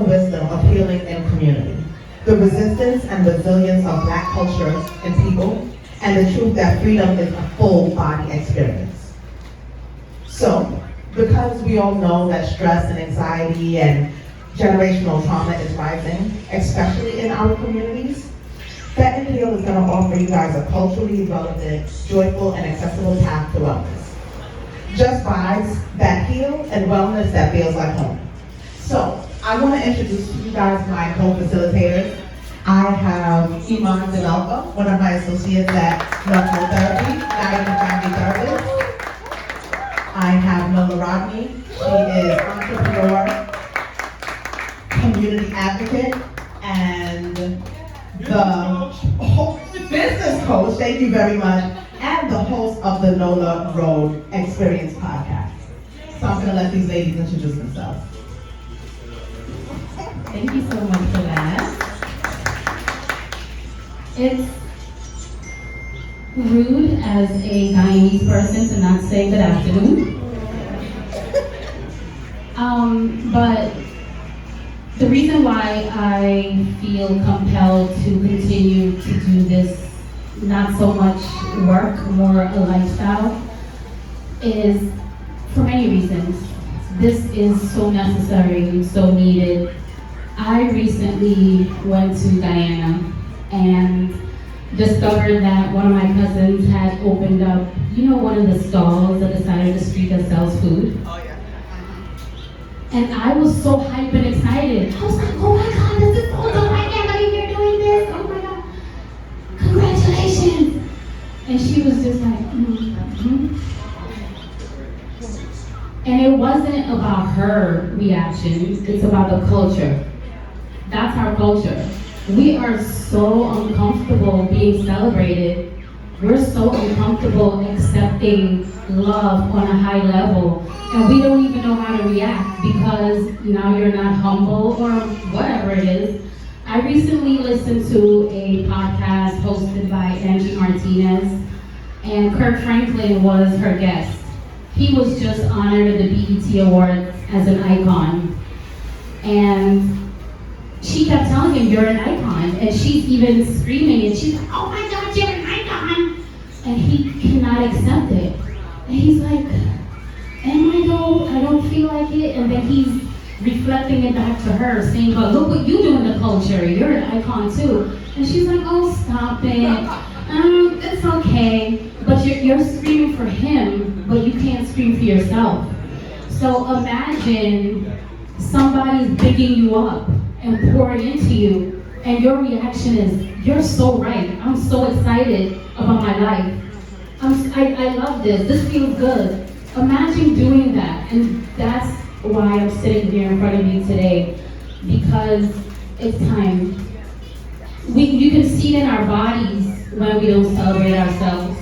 wisdom of healing and community, the resistance and resilience of Black culture and people, and the truth that freedom is a full body experience. So, because we all know that stress and anxiety and generational trauma is rising, especially in our communities, Fete and Heal is going to offer you guys a culturally relevant, joyful, and accessible path to wellness. Just vibes that heal and wellness that feels like home. So, I want to introduce to you guys my co-facilitators. I have Iman Denalka, one of my associates at Northnode Therapy, not even family therapist. I have Nola Rodney. She is entrepreneur, community advocate, and the business coach, thank you very much, and the host of the Nola Road Experience podcast. So I'm going to let these ladies introduce themselves. Thank you so much for that. It's rude as a Guyanese person to not say good afternoon. But the reason why I feel compelled to continue to do this, not so much work, more a lifestyle, is for many reasons. This is so necessary and so needed. I recently went to Guyana and discovered that one of my cousins had opened up, one of the stalls at the side of the street that sells food. Oh, yeah. And I was so hyped and excited. I was like, oh my God, this is so dope. I can't believe you're doing this. Oh my God. Congratulations. And she was just like, mm-hmm. And it wasn't about her reaction, it's about the culture. That's our culture. We are so uncomfortable being celebrated. We're so uncomfortable accepting love on a high level. And we don't even know how to react because now you're not humble or whatever it is. I recently listened to a podcast hosted by Angie Martinez, and Kirk Franklin was her guest. He was just honored at the BET Awards as an icon. And she kept telling him, you're an icon. And she's even screaming, and she's like, oh my God, you're an icon. And he cannot accept it. And he's like, am I though? I don't feel like it. And then he's reflecting it back to her, saying, but look what you do in the culture. You're an icon too. And she's like, oh, stop it. It's okay. But you're screaming for him, but you can't scream for yourself. So imagine somebody's bigging you up and pouring into you, and your reaction is, you're so right. I'm so excited about my life. I love this. This feels good. Imagine doing that, and that's why I'm sitting here in front of you today, because it's time. You can see it in our bodies when we don't celebrate ourselves.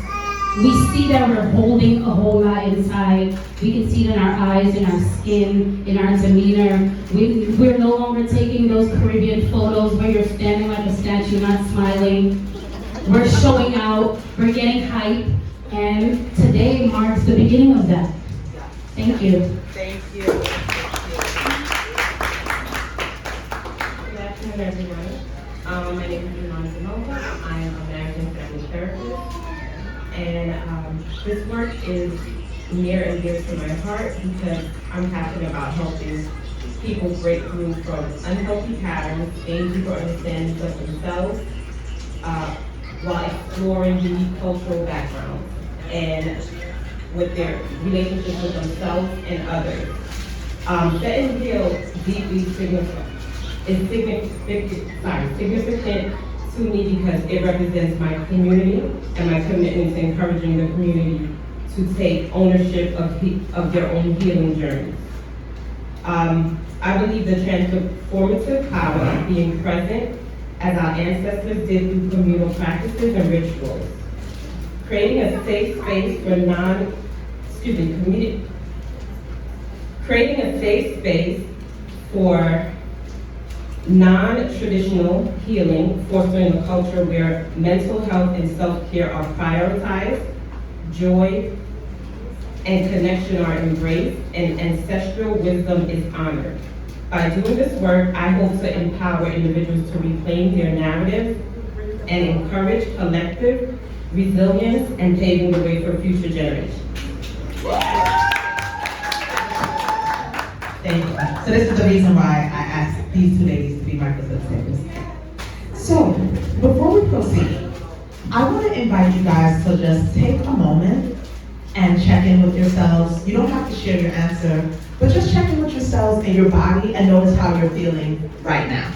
We see that we're holding a whole lot inside. We can see it in our eyes, in our skin, in our demeanor. We're no longer taking those Caribbean photos where you're standing like a statue, not smiling. We're showing out, we're getting hype, and today marks the beginning of that. Thank you. Thank you. Good afternoon, everyone. My name is Iman Denalka. I am a American family therapist. And this work is near and dear to my heart because I'm passionate about helping people break through from unhealthy patterns, gain deeper understandings of themselves, while exploring unique cultural backgrounds and with their relationships with themselves and others. Fete and Heal deeply significant to me because it represents my community and my commitment to encouraging the community to take ownership of their own healing journeys. I believe the transformative power of being present as our ancestors did through communal practices and rituals. Creating a safe space for non-traditional healing, fostering a culture where mental health and self-care are prioritized, joy and connection are embraced, and ancestral wisdom is honored. By doing this work, I hope to empower individuals to reclaim their narrative and encourage collective resilience and paving the way for future generations. Thank you. So this is the reason why I asked these two ladies to be my facilitators. So, before we proceed, I want to invite you guys to just take a moment and check in with yourselves. You don't have to share your answer, but just check in with yourselves and your body and notice how you're feeling right now.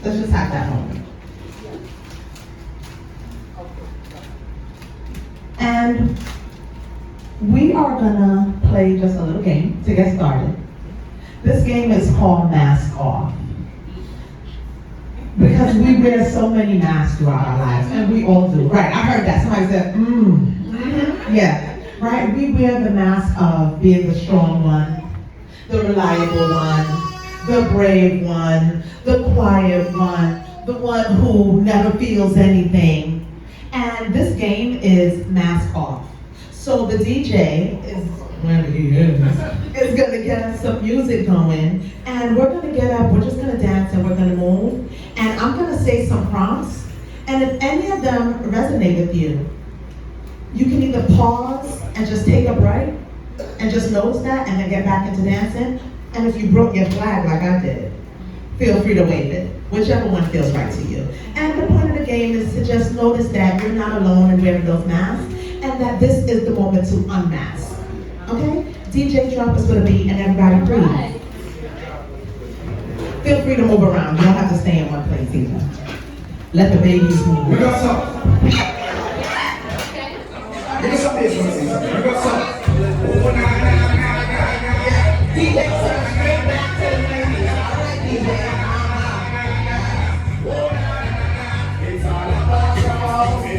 Let's just have that moment. And we are gonna play just a little game to get started. This game is called Mask Off. Because we wear so many masks throughout our lives, and we all do. Right, I heard that. Somebody said, yeah. Right, we wear the mask of being the strong one, the reliable one, the brave one, the quiet one, the one who never feels anything. And this game is Mask Off. So the DJ is, wherever he is gonna get us some music going, and we're gonna get up, we're just gonna dance and we're gonna move, and I'm gonna say some prompts, and if any of them resonate with you, you can either pause and just take a break and just notice that and then get back into dancing, and if you broke your flag like I did, feel free to wave it, whichever one feels right to you. And the point of the game is to just notice that you're not alone in wearing those masks, and that this is the moment to unmask. Okay? DJ, drop us with a beat and everybody breathe. Feel free to move around. You don't have to stay in one place either. Let the babies move. We got some. Give us some bass, we got some. DJ, turn straight back to the ladies. All right, DJ. It's all about you.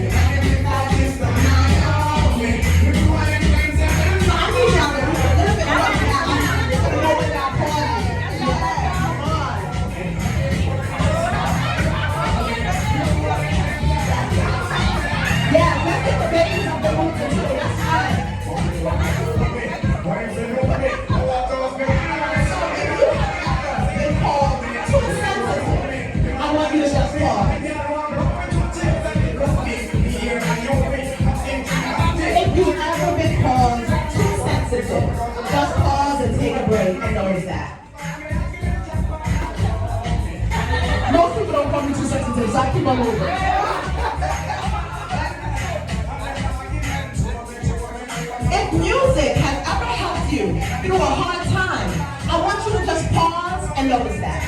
Just pause and take a break and notice that. Most people don't call me too sensitive, so I keep on moving. If music has ever helped you through a hard time, I want you to just pause and notice that.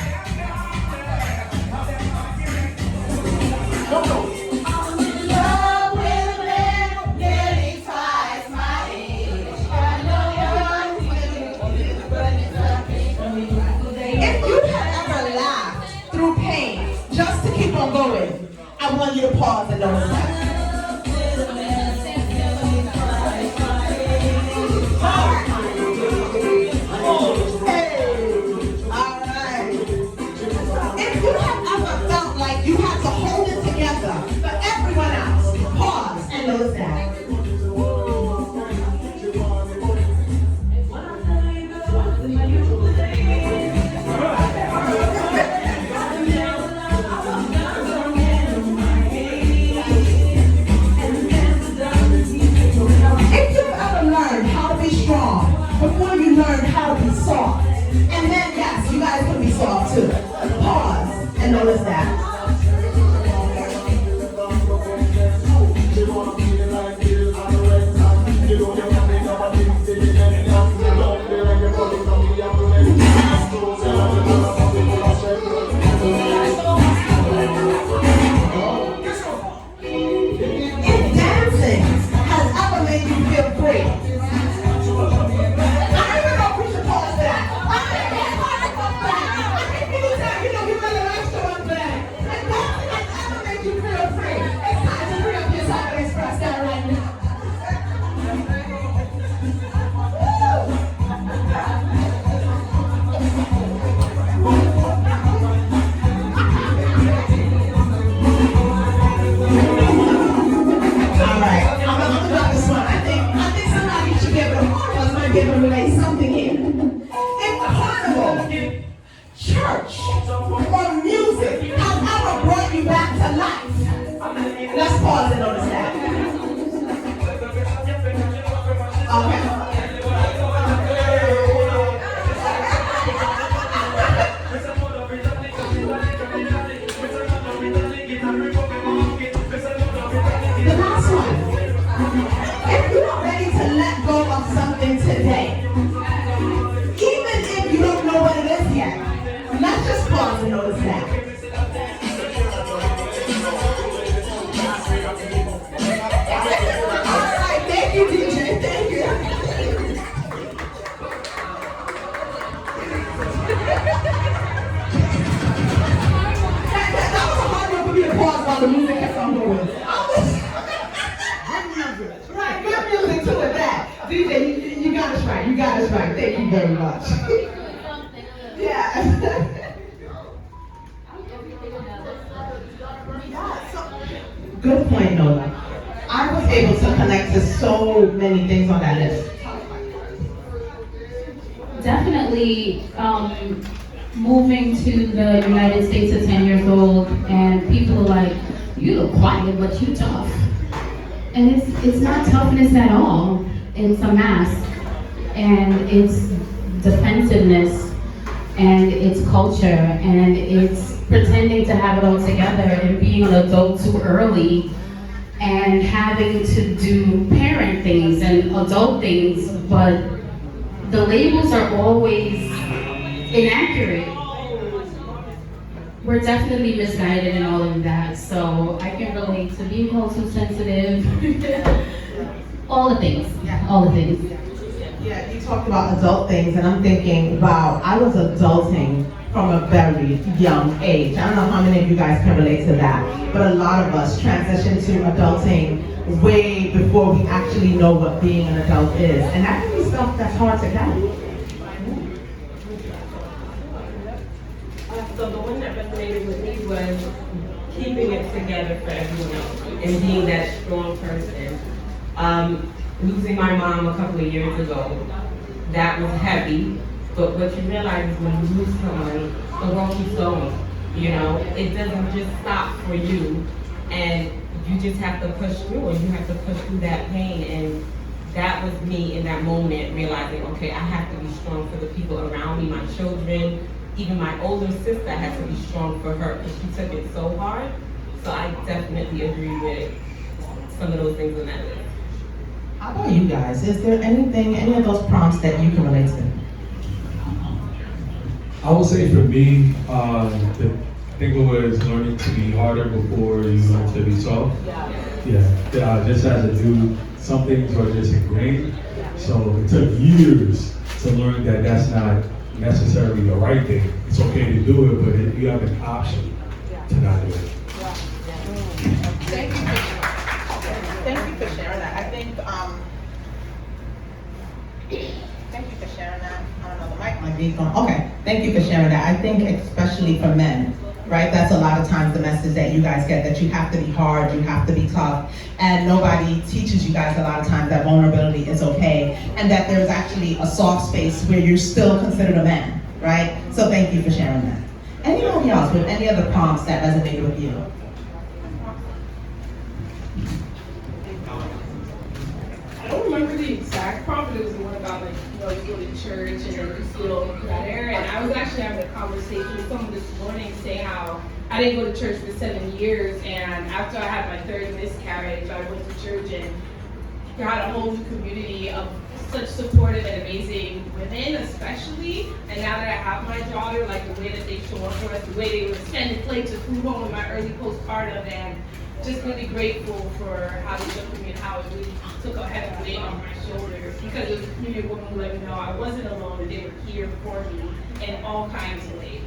Going. I want you to pause and notice that. Hey, all right. If you have ever felt like you had to hold it together for everyone else, pause and notice that. Before you learn how to be soft. And then, yes, you guys can be soft too. Pause and notice that. If dancing has ever made you feel free, or music has ever brought you back to life? Let's pause and notice that. Okay. The last one. If you are ready to let go of something today, even if you don't know what it is yet, let's just pause and notice that. All right, thank you, DJ. Thank you. That was a hard one for me to pause while the music kept on going. Right, good music to it back. DJ, you got us right. You got us right. Thank you very much. Yeah. Good point, Nola. I was able to connect to so many things on that list. Definitely moving to the United States at 10 years old, and people are like, you look quiet, but you tough. And it's not toughness at all. It's a mask, and it's defensiveness, and it's culture, and it's pretending to have it all together and being an adult too early and having to do parent things and adult things, but the labels are always inaccurate. We're definitely misguided in all of that, so I can relate to being called too sensitive. All the things, all the things. Yeah, you talked about adult things, and I'm thinking, wow, I was adulting from a very young age. I don't know how many of you guys can relate to that, but a lot of us transition to adulting way before we actually know what being an adult is, and that can be stuff that's hard to carry. So the one that resonated with me was keeping it together for everyone else and being that strong person. Losing my mom a couple of years ago, that was heavy, but what you realize is when you lose someone, the world keeps going. You know, it doesn't just stop for you, and you just have to push through, and you have to push through that pain. And that was me in that moment, realizing, okay, I have to be strong for the people around me, my children, even my older sister had to be strong for her because she took it so hard. So I definitely agree with some of those things on that list. How about you guys? Is there anything, any of those prompts that you can relate to? I would say for me, the thing was learning to be harder before you learn to be soft. Yeah. Just as a dude, some things are just ingrained. So it took years to learn that that's not necessarily the right thing. It's okay to do it, but you have an option to not do it. Thank you for sharing that. I think, thank you for sharing that. I don't know, the mic might be going. Okay, thank you for sharing that. I think especially for men, right? That's a lot of times the message that you guys get, that you have to be hard, you have to be tough, and nobody teaches you guys a lot of times that vulnerability is okay, and that there's actually a soft space where you're still considered a man, right? So thank you for sharing that. Anybody else with any other prompts that resonated with you? I don't remember the exact prompt, but it was the one about like, you know, you go to church and then you feel better. And I was actually having a conversation with someone this morning saying how I didn't go to church for 7 years, and after I had my third miscarriage, I went to church and got a whole new community of such supportive and amazing women, especially. And now that I have my daughter, like the way that they show up for us, the way they were sending plates of food home in my early postpartum, and just really grateful for how they took me and how it really took a heavy weight on my shoulders, because it was a community of women who let me know I wasn't alone and they were here for me in all kinds of ways.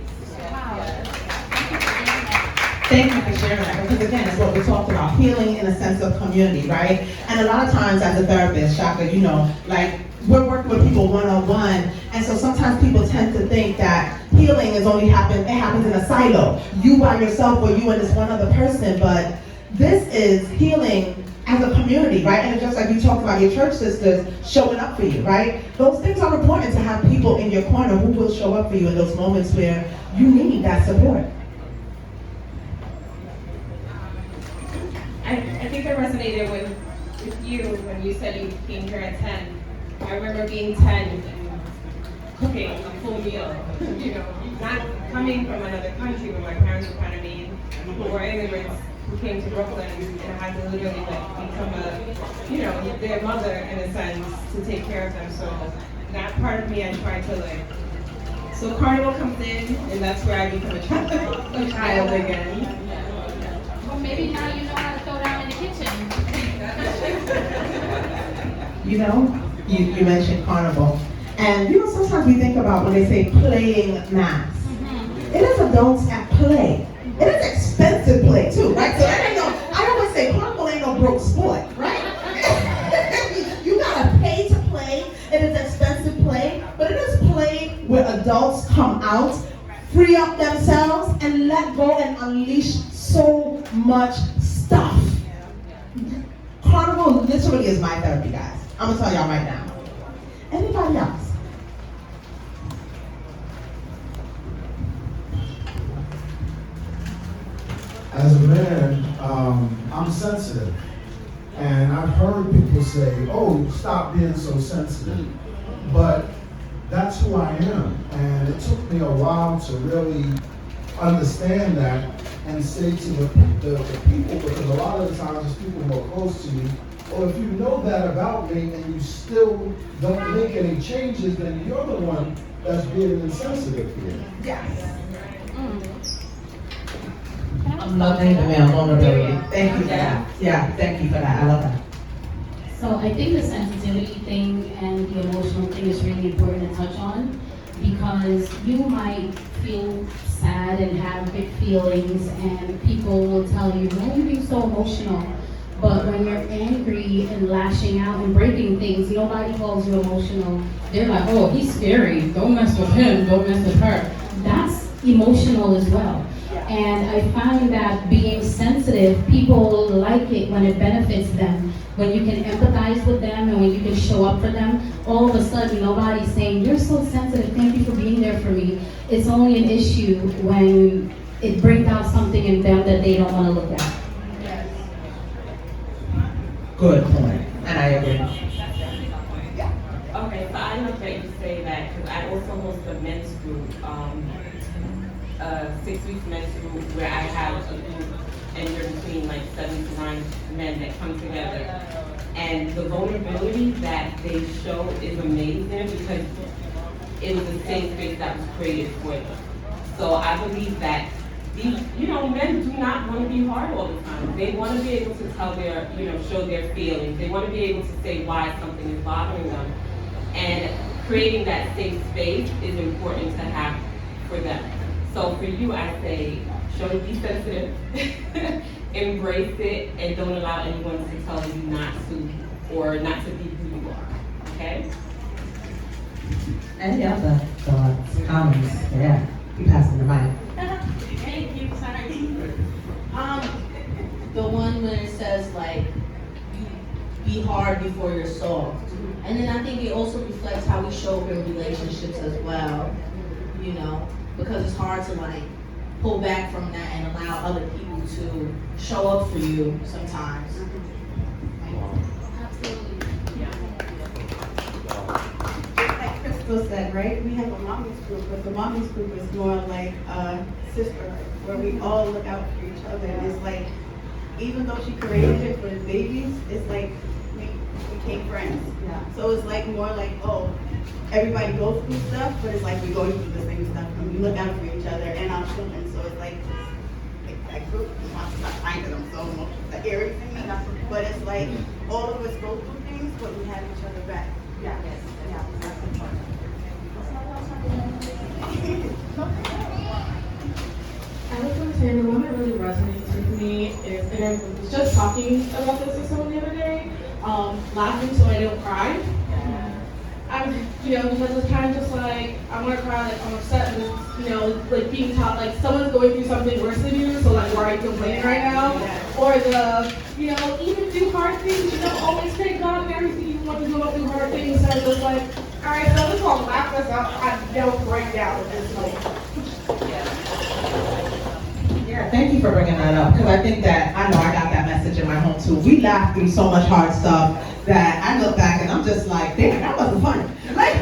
Thank you for sharing that, because again, it's what we talked about, healing in a sense of community, right? And a lot of times as a therapist, Shaka, you know, like we're working with people one-on-one, and so sometimes people tend to think that healing is only it happens in a silo. You by yourself or you and this one other person, but this is healing as a community, right? And just like you talked about your church sisters showing up for you, right? Those things are important, to have people in your corner who will show up for you in those moments where you need that support. I think I resonated with you when you said you came here at 10. I remember being 10 and cooking a full meal, not coming from another country where my parents were kind of mean, who were immigrants who came to Brooklyn and had to literally become their mother in a sense to take care of them. So that part of me I tried to so Carnival comes in and that's where I become a child again. Well, maybe now you know how to throw down in the kitchen. You mentioned carnival. And sometimes we think about when they say playing mass. It is adults at play. It is expensive play too, right? So that ain't I always say carnival ain't no broke sport, right? You gotta pay to play. It is expensive play, but it is play where adults come out, free up themselves, and let go and unleash so much stuff. Carnival literally is my therapy, guys. I'm gonna tell y'all right now. Anybody else? As a man, I'm sensitive. And I've heard people say, oh, stop being so sensitive. But that's who I am. And it took me a while to really understand that and say to the people, because a lot of the times it's people more close to me, well, if you know that about me and you still don't make any changes, then you're the one that's being insensitive here. Yes. I'm loving the male vulnerability. Thank you for that. Yeah, thank you for that. I love that. So I think the sensitivity thing and the emotional thing is really important to touch on, because you might feel sad and have big feelings and people will tell you, why are you being so emotional? But when you're angry and lashing out and breaking things, nobody calls you emotional. They're like, oh, he's scary. Don't mess with him. Don't mess with her. That's emotional as well. And I find that being sensitive, people like it when it benefits them. When you can empathize with them and when you can show up for them, all of a sudden nobody's saying, you're so sensitive, thank you for being there for me. It's only an issue when it brings out something in them that they don't want to look at. Good point. And I agree. Okay, so I love that you say that because I also host a men's group, 6 weeks men's group where I have a group and you're between like 7 to 9 men that come together. And the vulnerability that they show is amazing because it was a safe space that was created for them. So I believe that these, men do not want to be hard all the time. They want to be able to tell their, show their feelings. They want to be able to say why something is bothering them. And creating that safe space is important to have for them. So for you, I say, be sensitive, embrace it, and don't allow anyone to tell you not to, or not to be who you are, okay? Any other thoughts, comments? Yeah, you passing the mic. Thank you, sorry. The one where it says like, you be hard before you're soft. And then I think it also reflects how we show up in relationships as well, because it's hard to like pull back from that and allow other people to show up for you sometimes. Like Crystal said, right? We have a mommy's group, but the mommy's group is more like a sisterhood where we all look out for each other. And it's like, even though she created it for the babies, it's like we became friends. Yeah. So it's like more like, oh, everybody goes through stuff, but it's like we're going through the same stuff and we look out for each other and our children. So it's like that group, I'm not finding them so much the Aries in me, but it's like all of us go through things, but we have each other back. Yeah. Yeah, that's important. I was going to say the one that really resonates with me is, and I was just talking about this with someone the other day, laughing so I don't cry. Because it's kind of just like, I want to cry, like I'm upset with, like being taught, like someone's going through something worse than you, so like where are you complaining right now? Or even do hard things, always thank God and everything you want to do hard things, so it's just like, all right, so I'm just going to laugh this out, I don't break down at this point. Yeah, thank you for bringing that up, because I think that, I know I got that message in my home too. We laughed through so much hard stuff that I look back and I'm just like, damn, that wasn't funny. Like,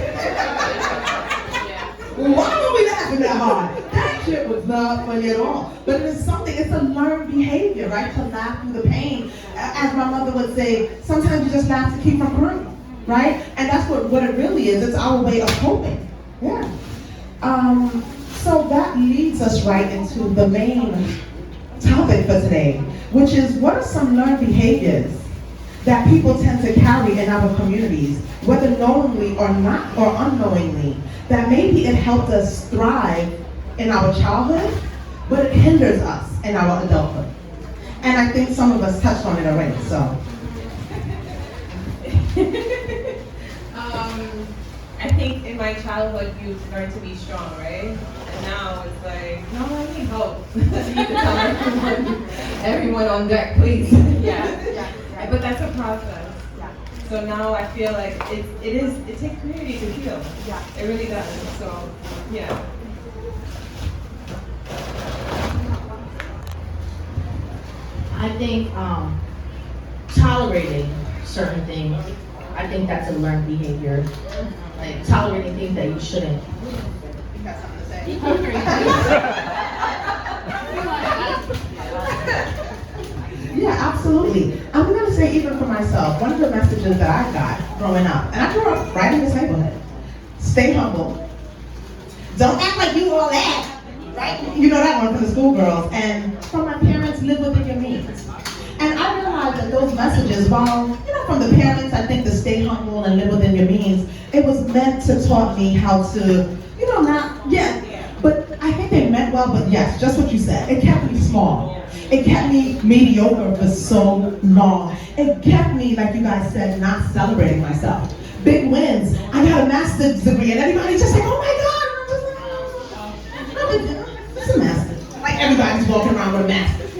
why were we laughing that hard? That shit was not funny at all. But it is something, it's a learned behavior, right? To laugh through the pain. As my mother would say, sometimes you just laugh to keep from crying, right? And that's what it really is. It's our way of coping. Yeah. So that leads us right into the main topic for today, which is what are some learned behaviors that people tend to carry in our communities, whether knowingly or not, or unknowingly, that maybe it helped us thrive in our childhood, but it hinders us in our adulthood. And I think some of us touched on it already, so. I think in my childhood you learn to be strong, right? And now it's like, no, I need help. So you can tell everyone on deck, please. Yeah. But that's a process. Yeah. So now I feel like it takes community to heal. Yeah. It really does. So yeah. I think tolerating certain things, I think that's a learned behavior. Like tolerating things that you shouldn't. You got something to say? Yeah, absolutely. I'm going to say even for myself, one of the messages that I got growing up, and I grew up right in this neighborhood, stay humble. Don't act like you all that, right? You know that one from the schoolgirls. And from my parents, live within your means. And I realized that those messages, while, from the parents, I think to stay humble and live within your means, it was meant to taught me how to, but I think they meant well, but yes, just what you said. It kept me small. It kept me mediocre for so long. It kept me, like you guys said, not celebrating myself. Big wins. I got a master's degree, and everybody's just like, oh my God. I'm just like, it's a master's. Like everybody's walking around with a master's.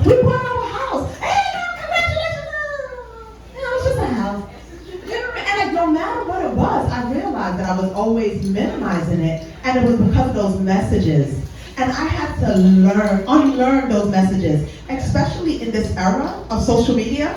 We bought our house. Hey, congratulations. It's just a house. And like, no matter what it was, I realized that I was always minimizing it, and it was because of those messages. And I had to unlearn those messages, especially in this era of social media,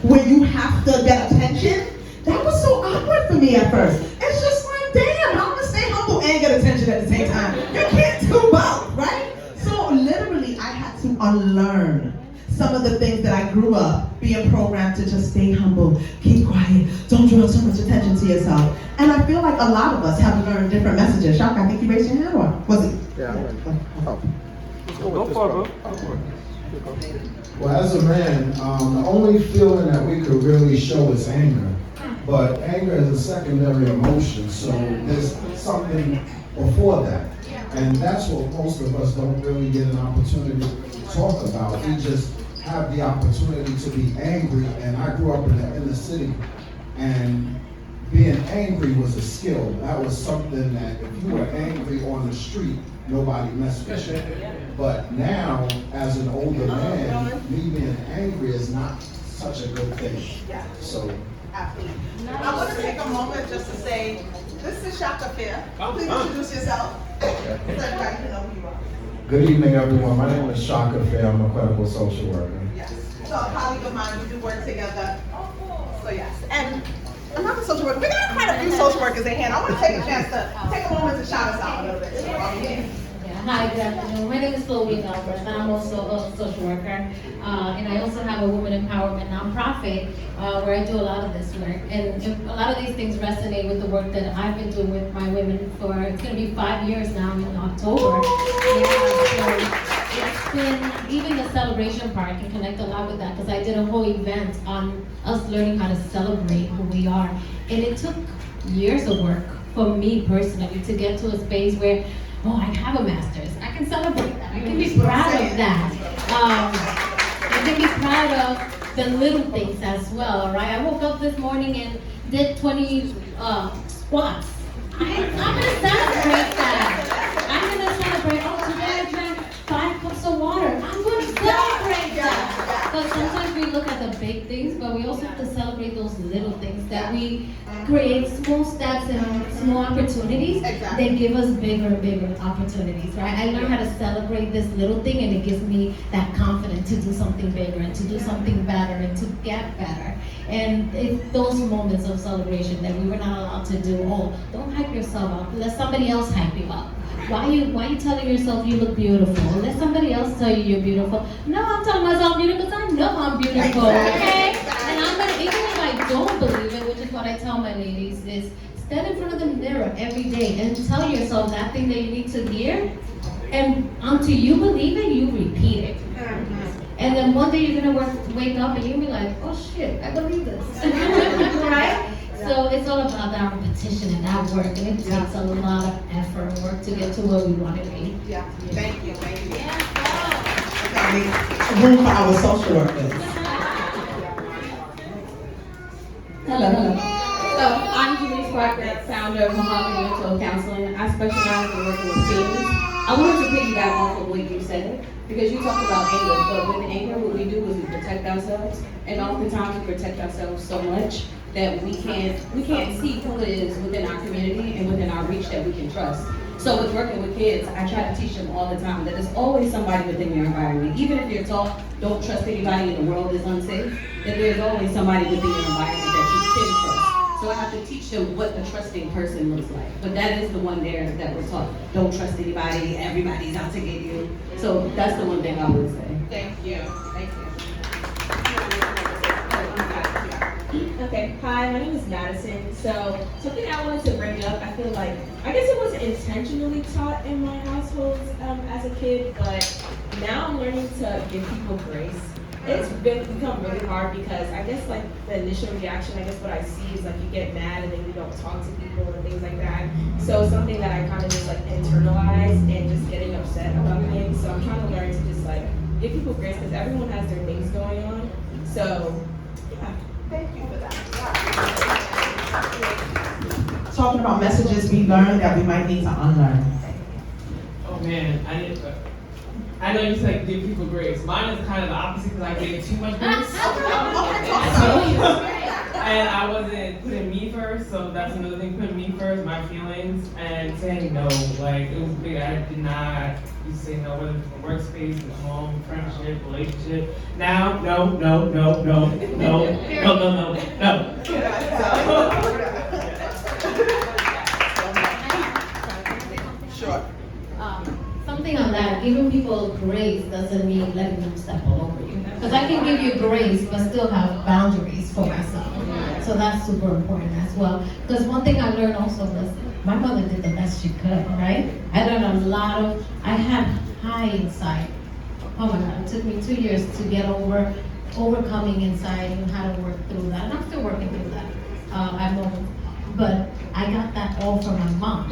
where you have to get attention. That was so awkward for me at first. It's just like, damn, how am I gonna stay humble and get attention at the same time? You can't do both, right? So literally, I had to unlearn some of the things that I grew up being programmed to just stay humble, keep quiet, don't draw so much attention to yourself. And I feel like a lot of us have learned different messages. Shaka, I think you raised your hand, or was it? Yeah. Go for it, bro. Well, as a man, the only feeling that we could really show is anger. But anger is a secondary emotion, so there's something before that. And that's what most of us don't really get an opportunity to talk about. We just have the opportunity to be angry. And I grew up in the inner city, and being angry was a skill. That was something that if you were angry on the street, nobody messed with you. But now, as an older man, me being angry is not such a good thing. Yeah. So, Absolutely. I want to take a moment just to say, this is Shaka Fair. Please introduce yourself so everybody can know who you are. Good evening, everyone. My name is Shaka Fair. I'm a clinical social worker. Yes. So a colleague of mine, we do work together. So yes. And another social worker. We got quite a few social workers in here. I want to take a chance to take a moment to shout us out a little bit. Hi, good afternoon. My name is Chloe Galbraith, and I'm also a social worker. And I also have a women empowerment nonprofit where I do a lot of this work. And a lot of these things resonate with the work that I've been doing with my women for, it's going to be 5 years now in October. So it's been, even the celebration part, I can connect a lot with that because I did a whole event on us learning how to celebrate who we are. And it took years of work for me personally to get to a space where, oh, I have a master's. I can celebrate that. I can be proud of that. I can be proud of the little things as well, right? I woke up this morning and did 20 squats. I'm gonna celebrate that. I'm gonna celebrate, oh, today I drank 5 cups of water. I'm gonna celebrate that. Because sometimes we look at the big things, but we also have to celebrate those little things that we create small steps and small opportunities, Exactly. they give us bigger and bigger opportunities, right? I learned how to celebrate this little thing, and it gives me that confidence to do something bigger and to do something better and to get better. And it's those moments of celebration that we were not allowed to do. Oh, don't hype yourself up. Let somebody else hype you up. Why you telling yourself you look beautiful? Let somebody else tell you you're beautiful. No, I'm telling myself beautiful because I know I'm beautiful. Okay? And I'm gonna, even if I don't believe it, which is what I tell my ladies, is stand in front of the mirror every day and tell yourself that thing that you need to hear. And until you believe it, you repeat it. And then one day you're gonna wake up and you'll be like, oh shit, I believe this. Right? So it's all about that repetition and that work, and it takes a lot of effort and work to get to where we want to be. Yeah, thank you, thank you. Room for our social workers. Hello. So I'm Denise Parker, founder of Mahogany Mental Counseling. I specialize in working with teens. I wanted to piggyback off of what you said, because you talked about anger, but with anger, what we do is we protect ourselves, and oftentimes we protect ourselves so much that we can't see who it is within our community and within our reach that we can trust. So with working with kids, I try to teach them all the time that there's always somebody within your environment. Even if you're taught, don't trust anybody and the world is unsafe, that there's always somebody within your environment that you can trust. So I have to teach them what a trusting person looks like. But that is the one there that we're taught. Don't trust anybody, everybody's out to get you. So that's the one thing I would say. Thank you, thank you. Okay, hi, my name is Madison. So something I wanted to bring up, I feel like, I guess it wasn't intentionally taught in my household as a kid, but now I'm learning to give people grace. It's become really hard because I guess like the initial reaction, I guess what I see is like you get mad and then you don't talk to people and things like that. So something that I kind of just like internalize and just getting upset about things. So I'm trying to learn to just like give people grace because everyone has their things going on. So yeah. Thank you for that. Talking about messages we learned that we might need to unlearn. Oh man, I know you said give people grace. Mine is kind of the opposite because I gave too much grace. And I wasn't putting me first, so that's another thing, putting me first, my feelings, and saying no. Like, it was big. I did not used to say no, whether it's a workspace, a home, friendship, relationship. Now, no. Sure. Something on that, giving people grace doesn't mean letting them step all over you. Because I can give you grace, but still have boundaries for myself. So that's super important as well. Because one thing I learned also was, my mother did the best she could, right? I learned I had high inside. Oh my God, it took me 2 years to get overcoming inside and how to work through that. And I'm still working through that at moments. But I got that all from my mom.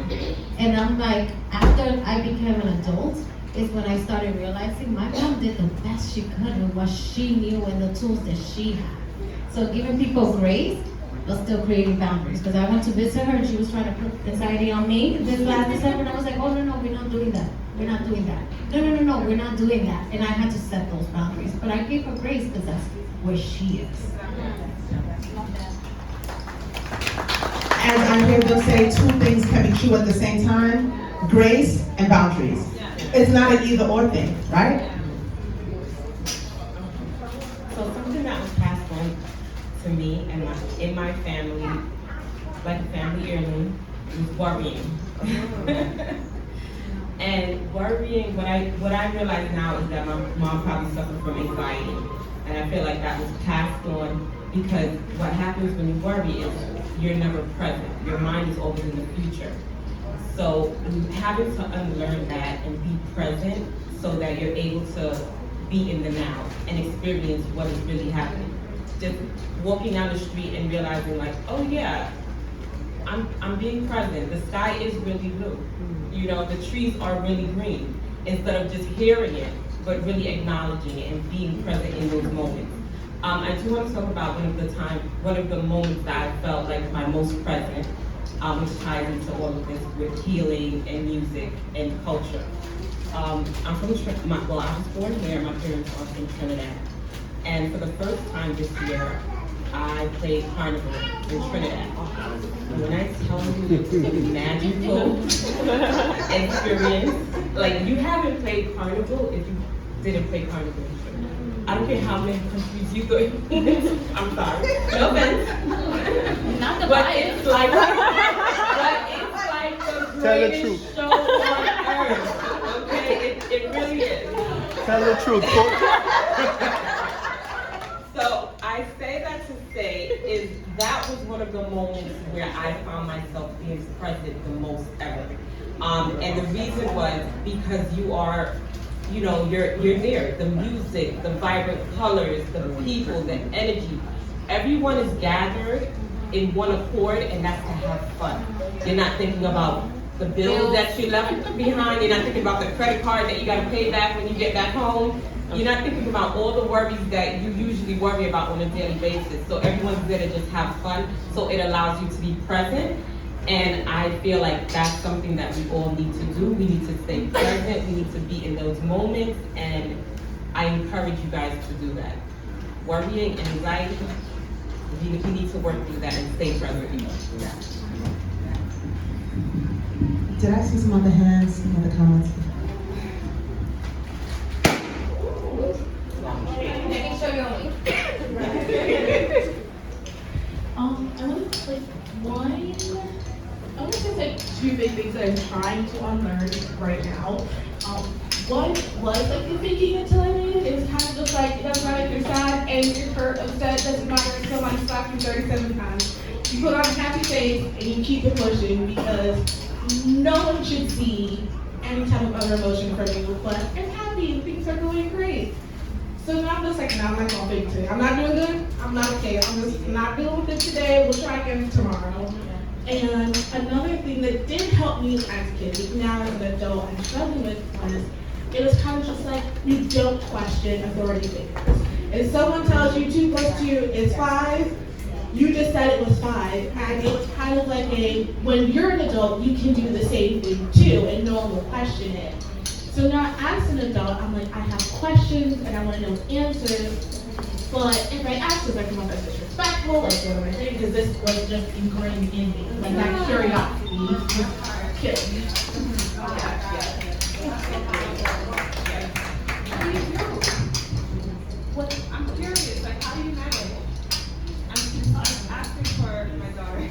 And I'm like, after I became an adult, is when I started realizing my mom did the best she could with what she knew and the tools that she had. So giving people grace, but still creating boundaries. Because I went to visit her and she was trying to put anxiety on me this last December, and I was like, oh no, we're not doing that. We're not doing that. No, we're not doing that. And I had to set those boundaries. But I gave her grace because that's where she is. As I hear them say, two things can be true at the same time: grace and boundaries. It's not an either or thing, right? So something that was passed on to me and in my family, like a family heirloom, was worrying. And worrying, what I realize now is that my mom probably suffered from anxiety, and I feel like that was passed on because what happens when you worry is you're never present. Your mind is always in the future. So having to unlearn that and be present so that you're able to be in the now and experience what is really happening. Just walking down the street and realizing like, oh yeah, I'm being present. The sky is really blue. You know, the trees are really green. Instead of just hearing it, but really acknowledging it and being present in those moments. I do want to talk about one of the moments that I felt like my most present, which ties into all of this with healing and music and culture. I'm from I was born here. My parents are from Trinidad, and for the first time this year, I played Carnival in Trinidad. And when I tell you it's a magical experience, like you haven't played Carnival if you didn't play Carnival in Trinidad. I don't care how many countries you go. I'm sorry, no offense. Not the but bias. it's like the greatest show on earth. Okay, it really is. Tell the truth, So I say that to say is that was one of the moments where I found myself being present the most ever. And the reason was because you are, you know, you're there. The music, the vibrant colors, the people, the energy. Everyone is gathered in one accord, and that's to have fun. You're not thinking about the bills that you left behind. You're not thinking about the credit card that you got to pay back when you get back home. You're not thinking about all the worries that you usually worry about on a daily basis. So everyone's there to just have fun. So it allows you to be present. And I feel like that's something that we all need to do. We need to stay present. We need to be in those moments. And I encourage you guys to do that. Worrying, anxiety, we need to work through that and stay present. Did I see some other hands, some other comments? Making sure you're on. I want to like I want to say like two big things that I'm trying to unlearn right now. One was like the thinking until I made it. It was kind of just like, it doesn't matter if you're sad, angry, hurt, upset, doesn't matter if somebody slapped you 37 times. You put on a happy face and you keep it pushing because no one should see any type of other emotion from you, but I'm happy and things are going great. So now I'm just like, no, I'm not gonna fake it today. I'm not doing good, I'm not okay. I'm just not dealing with it today, we'll try again tomorrow. And another thing that did help me as a kid, now as an adult I'm struggling with was, it was kind of just like, you don't question authority figures. If someone tells you 2 + 2 is 5, you just said it was 5, and it was kind of like when you're an adult, you can do the same thing too, and no one will question it. So now as an adult, I'm like, I have questions, and I want to know answers, but if I ask, does I come off as disrespectful, or what am I saying, because this was just ingrained in me, like that curiosity just killed me. What, I'm curious, like, how do you manage? I'm asking for my daughter.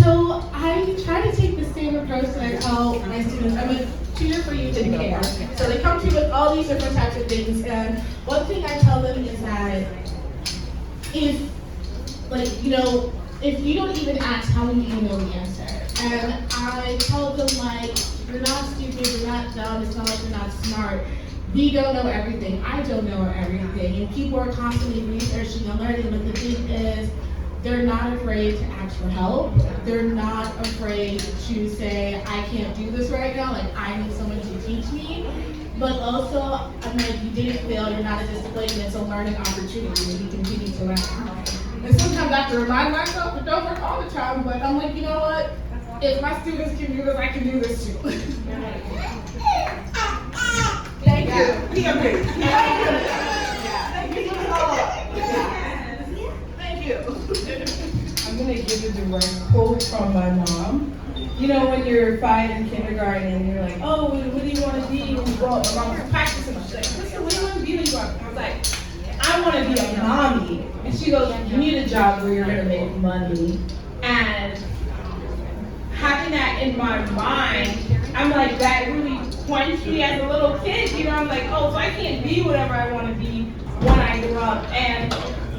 So I try to take the same approach that I tell my students. I'm a tutor for youth in care. So they come to me with all these different types of things, and one thing I tell them is that if, like, you know, if you don't even ask, how will you know the answer? And I tell them, like, you're not stupid, you're not dumb, it's not like you're not smart. We don't know everything, I don't know everything, and people are constantly researching and learning, but the thing is, they're not afraid to ask for help. They're not afraid to say, I can't do this right now, like I need someone to teach me. But also, I'm like, you didn't fail, you're not a disappointment, it's a learning opportunity, and you continue to learn. And sometimes I have to remind myself, it don't work all the time, but I'm like, you know what? If my students can do this, I can do this too. Thank you. Thank you. I'm going to give a direct quote from my mom. You know, when you're 5 in kindergarten and you're like, oh, what do you want to be when you grow up? My mom was practicing. She's like, listen, what do you want to be when you grow up? I was like, I want to be a mommy. And she goes, you need a job where you're going to make money. And having that in my mind, I'm like, that really quenched me as a little kid. You know, I'm like, oh, so I can't be whatever I want to be when I grow up. And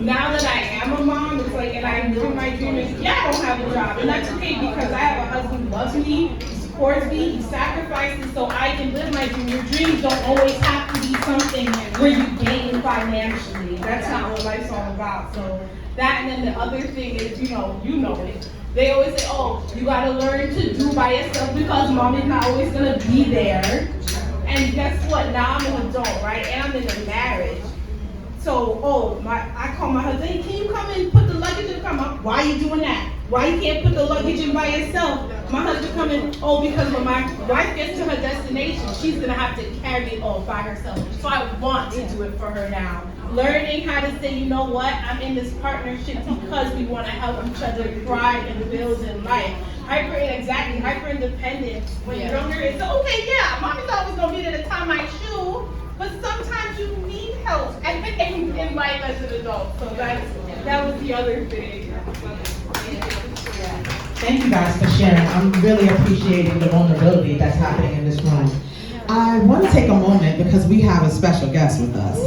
now that I am a mom, it's like, and I live my dream, yeah, I don't have a job. And that's okay because I have a husband who loves me, he supports me, he sacrifices so I can live my dream. Your dreams don't always have to be something where you gain financially. That's not what life's all about. So that, and then the other thing is, you know it. They always say, oh, you gotta learn to do by yourself because mom is not always gonna be there. And guess what? Now I'm an adult, right? And I'm in a marriage. So, I call my husband, hey, can you come and put the luggage in the car? Why are you doing that? Why you can't put the luggage in by yourself? My husband coming, oh, because when my wife gets to her destination, she's gonna have to carry it all by herself. So I want to do it for her now. Learning how to say, you know what, I'm in this partnership because we want to help each other thrive and build in life. Hyper independence. When you're younger, it's okay, yeah, mommy's always gonna be there to tie my shoe, but sometimes you need help in life as an adult. So that was the other thing. Thank you guys for sharing. I'm really appreciating the vulnerability that's happening in this room. I want to take a moment because we have a special guest with us.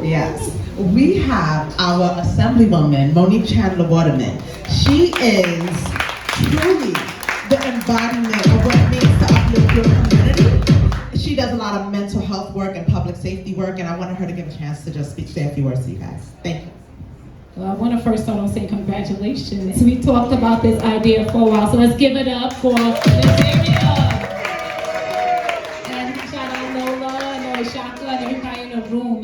Yes. We have our Assemblywoman, Monique Chandler Waterman. She is truly the embodiment of what it means to uplift your community. She does a lot of mental health work and public safety work, and I wanted her to give a chance to just say a few words to you guys. Thank you. Well, I want to first start on saying congratulations. We talked about this idea for a while, so let's give it up for Nigeria. And shout out Lola and Shaka and everybody in the room.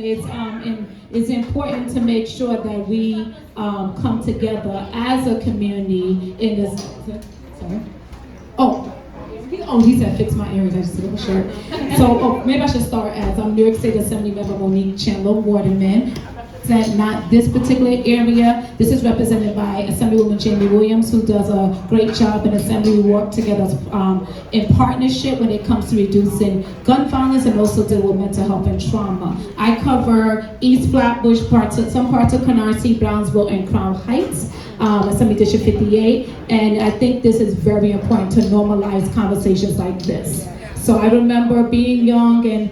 It's important to make sure that we come together as a community in this. Sorry. He said fix my earrings. I just took a shirt. So maybe I should start as New York State Assembly Member Monique Chandler Waterman. Not this particular area. This is represented by Assemblywoman Jamie Williams, who does a great job in Assembly. We work together in partnership when it comes to reducing gun violence and also deal with mental health and trauma. I cover East Flatbush, some parts of Canarsie, Brownsville, and Crown Heights, Assembly District 58, and I think this is very important to normalize conversations like this. So I remember being young and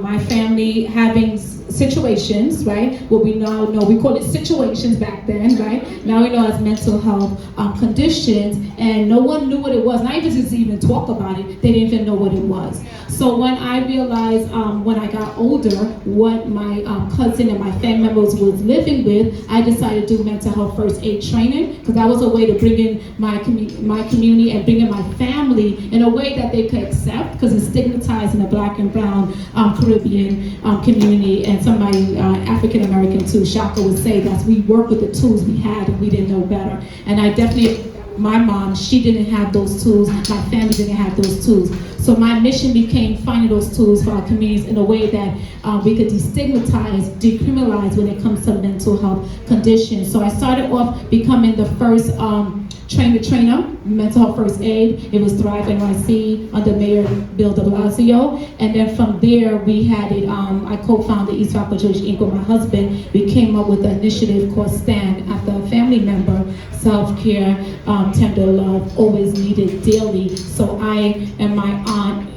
my family having situations, right? What we now know, we call it situations back then, right? Now we know as mental health conditions, and no one knew what it was. Not even just even talk about it, they didn't even know what it was. So when I realized when I got older what my cousin and my family members was living with, I decided to do mental health first aid training, because that was a way to bring in my community and bring in my family in a way that they could accept, because it's stigmatized in the Black and Brown Caribbean community, and somebody African American too. Shaka would say that we work with the tools we had and we didn't know better. And I definitely, my mom, she didn't have those tools. My family didn't have those tools. So my mission became finding those tools for our communities in a way that we could destigmatize, decriminalize when it comes to mental health conditions. So I started off becoming the first trainer, mental health first aid. It was Thrive NYC under Mayor Bill de Blasio. And then from there, we had it, I co-founded East Flatbush Jewish Inc. with my husband. We came up with an initiative called STAND, after a family member, self-care, tender love, always needed daily. So I and my aunt,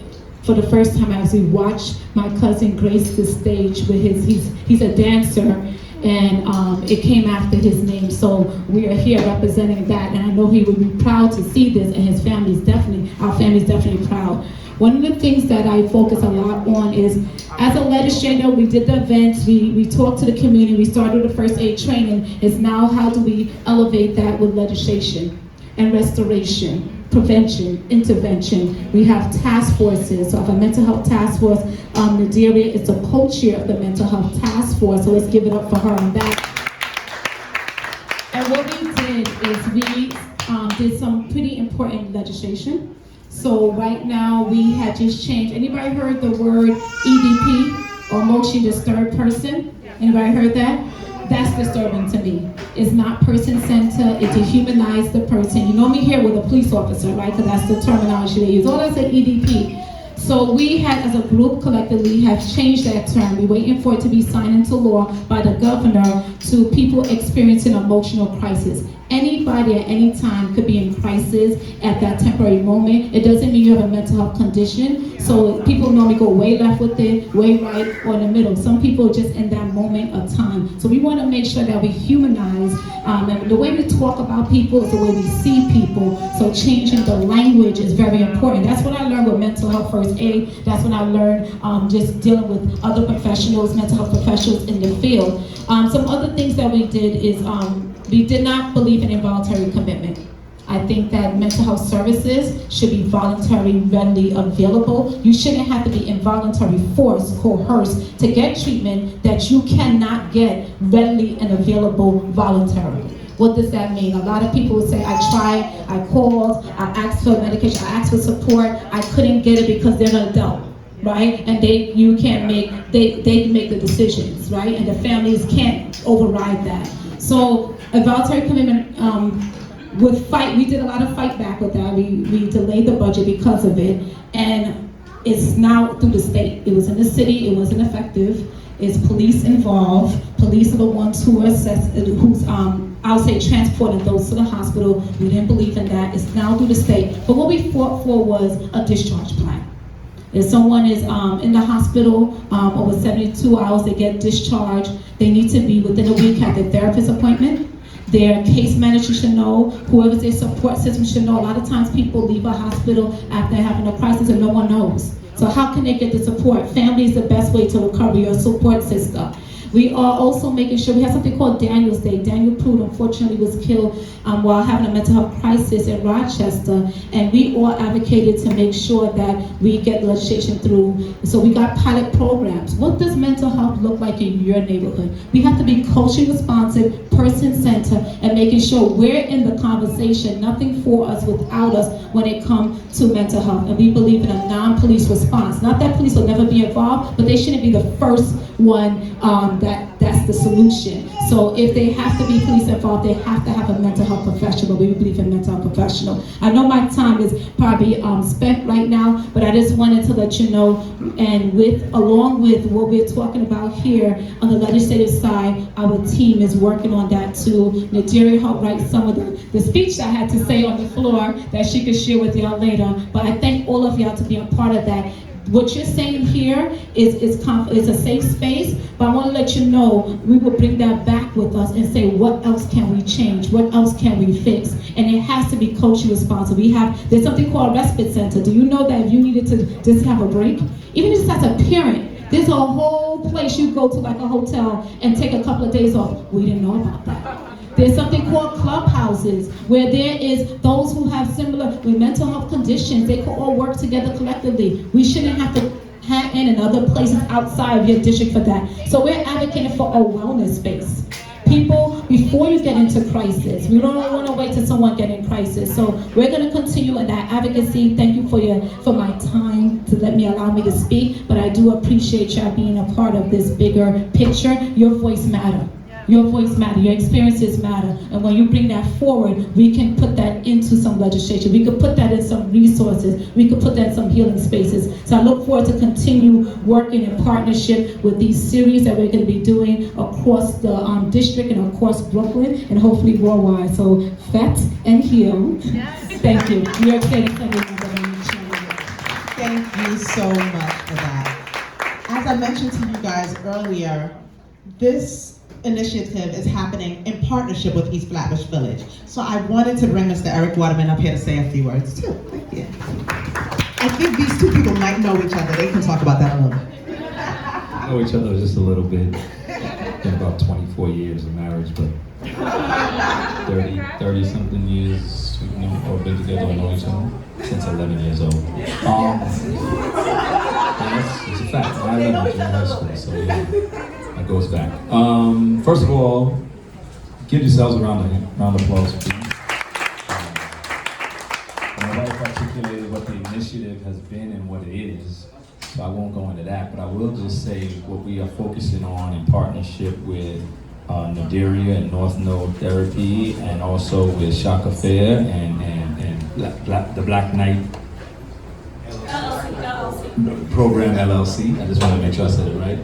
for the first time, I actually watched my cousin grace the stage with he's a dancer, and it came after his name. So we are here representing that, and I know he would be proud to see this, and his family's definitely, our family's definitely proud. One of the things that I focus a lot on is, as a legislator, we did the events, we talked to the community, we started the first aid training. Is now how do we elevate that with legislation and restoration, prevention, intervention. We have task forces. So I have a mental health task force. Naderia is the co-chair of the mental health task force, so let's give it up for her on that. And what we did is we did some pretty important legislation. So right now we had just changed. Anybody heard the word EDP, or emotionally disturbed person? Anybody heard that? That's disturbing to me. It's not person-centered, it dehumanized the person. You normally hear with a police officer, right? Because that's the terminology they use. Oh, that's an EDP. So we had, as a group, collectively, have changed that term. We're waiting for it to be signed into law by the governor to people experiencing emotional crisis. Anybody at any time could be in crisis at that temporary moment. It doesn't mean you have a mental health condition. So people normally go way left with it, way right, or in the middle. Some people just in that moment of time. So we want to make sure that we humanize, and the way we talk about people is the way we see people. So changing the language is very important. That's what I learned with mental health first aid. That's what I learned just dealing with other professionals, mental health professionals in the field. Some other things that we did is we did not believe in involuntary commitment. I think that mental health services should be voluntary, readily available. You shouldn't have to be involuntary forced, coerced to get treatment that you cannot get readily and available voluntarily. What does that mean? A lot of people would say, I tried, I called, I asked for medication, I asked for support, I couldn't get it because they're an adult, right? And they make the decisions, right? And the families can't override that. So a voluntary commitment we did a lot of fight back with that. We delayed the budget because of it, and it's now through the state. It was in the city, it wasn't effective. It's police involved. Police are the ones who are I'll say transporting those to the hospital. We didn't believe in that. It's now through the state. But what we fought for was a discharge plan. If someone is in the hospital over 72 hours, they get discharged. They need to be within a week, have their therapist appointment. Their case manager should know, whoever's their support system should know. A lot of times people leave a hospital after having a crisis and no one knows. So how can they get the support? Family is the best way to recover your support system. We are also making sure we have something called Daniel's Day. Daniel Prude unfortunately was killed while having a mental health crisis in Rochester, and we all advocated to make sure that we get legislation through. So we got pilot programs. What does mental health look like in your neighborhood? We have to be culturally responsive, person-centered, and making sure we're in the conversation, nothing for us without us when it comes to mental health. And we believe in a non-police response. Not that police will never be involved, but they shouldn't be the first one that's the solution. So if they have to be police involved, they have to have a mental health professional. We believe in mental health professional. I know my time is probably spent right now, but I just wanted to let you know, and along with what we're talking about here on the legislative side, our team is working on that too. Nadira helped write some of the speech I had to say on the floor that she could share with y'all later. But I thank all of y'all to be a part of that. What you're saying here is a safe space, but I want to let you know we will bring that back with us and say, what else can we change? What else can we fix? And it has to be culturally responsive. There's something called a respite center. Do you know that if you needed to just have a break, even just as a parent, there's a whole place you go to, like a hotel, and take a couple of days off. We didn't know about that. There's something called clubhouses, where there is those who have similar with mental health conditions. They can all work together collectively. We shouldn't have to hang in other places outside of your district for that. So we're advocating for a wellness space. People, before you get into crisis, we don't want to wait till someone get in crisis. So we're going to continue in that advocacy. Thank you for my time to allow me to speak. But I do appreciate y'all being a part of this bigger picture. Your voice matters. Your voice matters, your experiences matter. And when you bring that forward, we can put that into some legislation. We could put that in some resources. We could put that in some healing spaces. So I look forward to continue working in partnership with these series that we're going to be doing across the district and across Brooklyn and hopefully worldwide. So Fete and Heal. Yes. Thank you. You're excited. Thank you so much for that. As I mentioned to you guys earlier, this initiative is happening in partnership with East Flatbush Village. So I wanted to bring Mr. Eric Waterman up here to say a few words too. Thank you. I think these two people might know each other. They can talk about that a little bit. Know each other just a little bit. Been about 24 years of marriage, but 30 something years we've all been together and know each other since 11 years old. It's a fact. I love in high school, so yeah, that goes back. First of all, give yourselves a round of applause, please. My wife articulated what the initiative has been and what it is, so I won't go into that, but I will just say what we are focusing on in partnership with Nadira and Northnode Therapy, and also with Shaka Fair and the Black Knight Program LLC. I just want to make sure I said it right.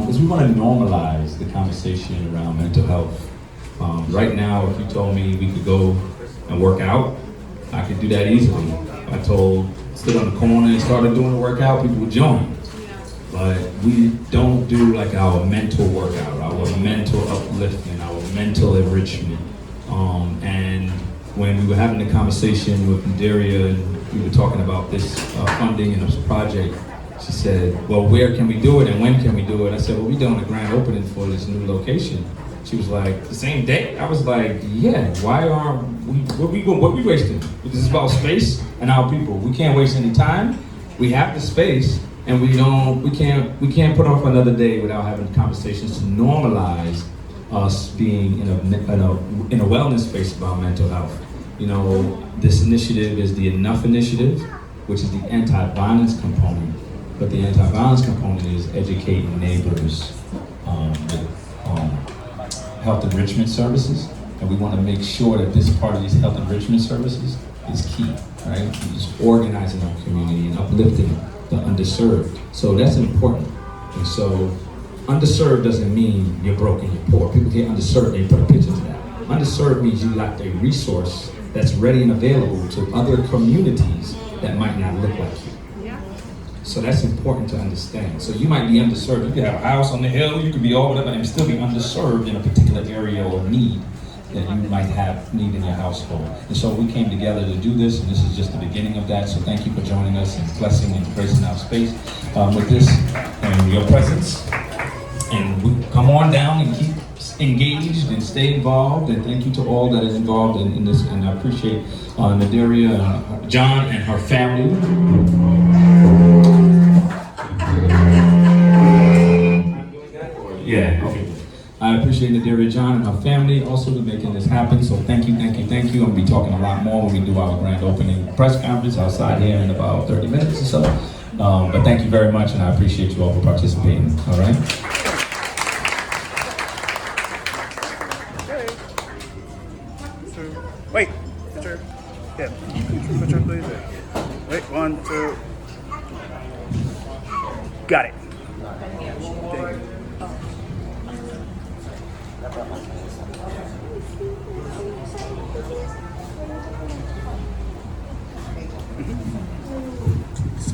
Is we want to normalize the conversation around mental health. Right now, if you told me we could go and work out, I could do that easily. I stood on the corner and started doing the workout, people would join. But we don't do like our mental workout, our mental upliftment, our mental enrichment. And when we were having the conversation with Nadira and we were talking about this funding and this project, she said, well, where can we do it and when can we do it? I said, well, we're doing a grand opening for this new location. She was like, the same day? I was like, yeah, why aren't we, what we wasting? This is about space and our people. We can't waste any time. We have the space and we can't put off another day without having conversations to normalize us being in a wellness space about mental health. You know, this initiative is the Enough initiative, which is the anti-violence component. But the anti-violence component is educating neighbors with health enrichment services. And we want to make sure that this part of these health enrichment services is key, right? Just organizing our community and uplifting the underserved. So that's important. And so underserved doesn't mean you're broke and you're poor. People get underserved, they put a picture to that. Underserved means you got a resource that's ready and available to other communities that might not look like you. So that's important to understand. So you might be underserved. You could have a house on the hill, you could be all whatever, and still be underserved in a particular area or need that you might have need in your household. And so we came together to do this, and this is just the beginning of that. So thank you for joining us and blessing and gracing our space with this and your presence. And we come on down and keep engaged and stay involved. And thank you to all that is involved in this. And I appreciate Nadiria, John, and her family. Yeah, okay. I appreciate Nadiria, John, and her family also for making this happen. So thank you, thank you, thank you. I'm gonna be talking a lot more when we do our grand opening press conference outside here in about 30 minutes or so. But thank you very much, and I appreciate you all for participating. All right. Wait, picture. Yeah, picture, please. Wait, 1, 2. Got it. Thank you.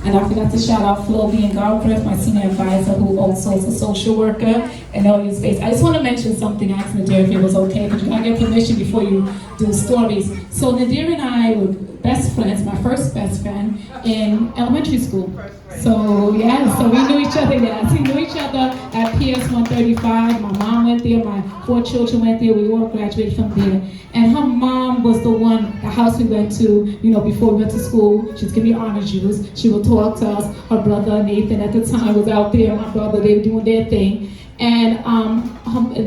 And I forgot to shout out Flo being Galbraith, my senior advisor, who also is a social worker and all your space. I just want to mention something. I asked Nadir if it was okay, but you gotta get permission before you do stories. So Nadir and I were best friends, my first best friend in elementary school. So yeah, so we knew each other. Yes, we knew each other at PS 135. My mom went there. My 4 children went there. We all graduated from there. And her mom was the house we went to, you know, before we went to school. She'd give me orange juice. She would talk to us. Her brother, Nathan, at the time was out there. My brother, they were doing their thing. And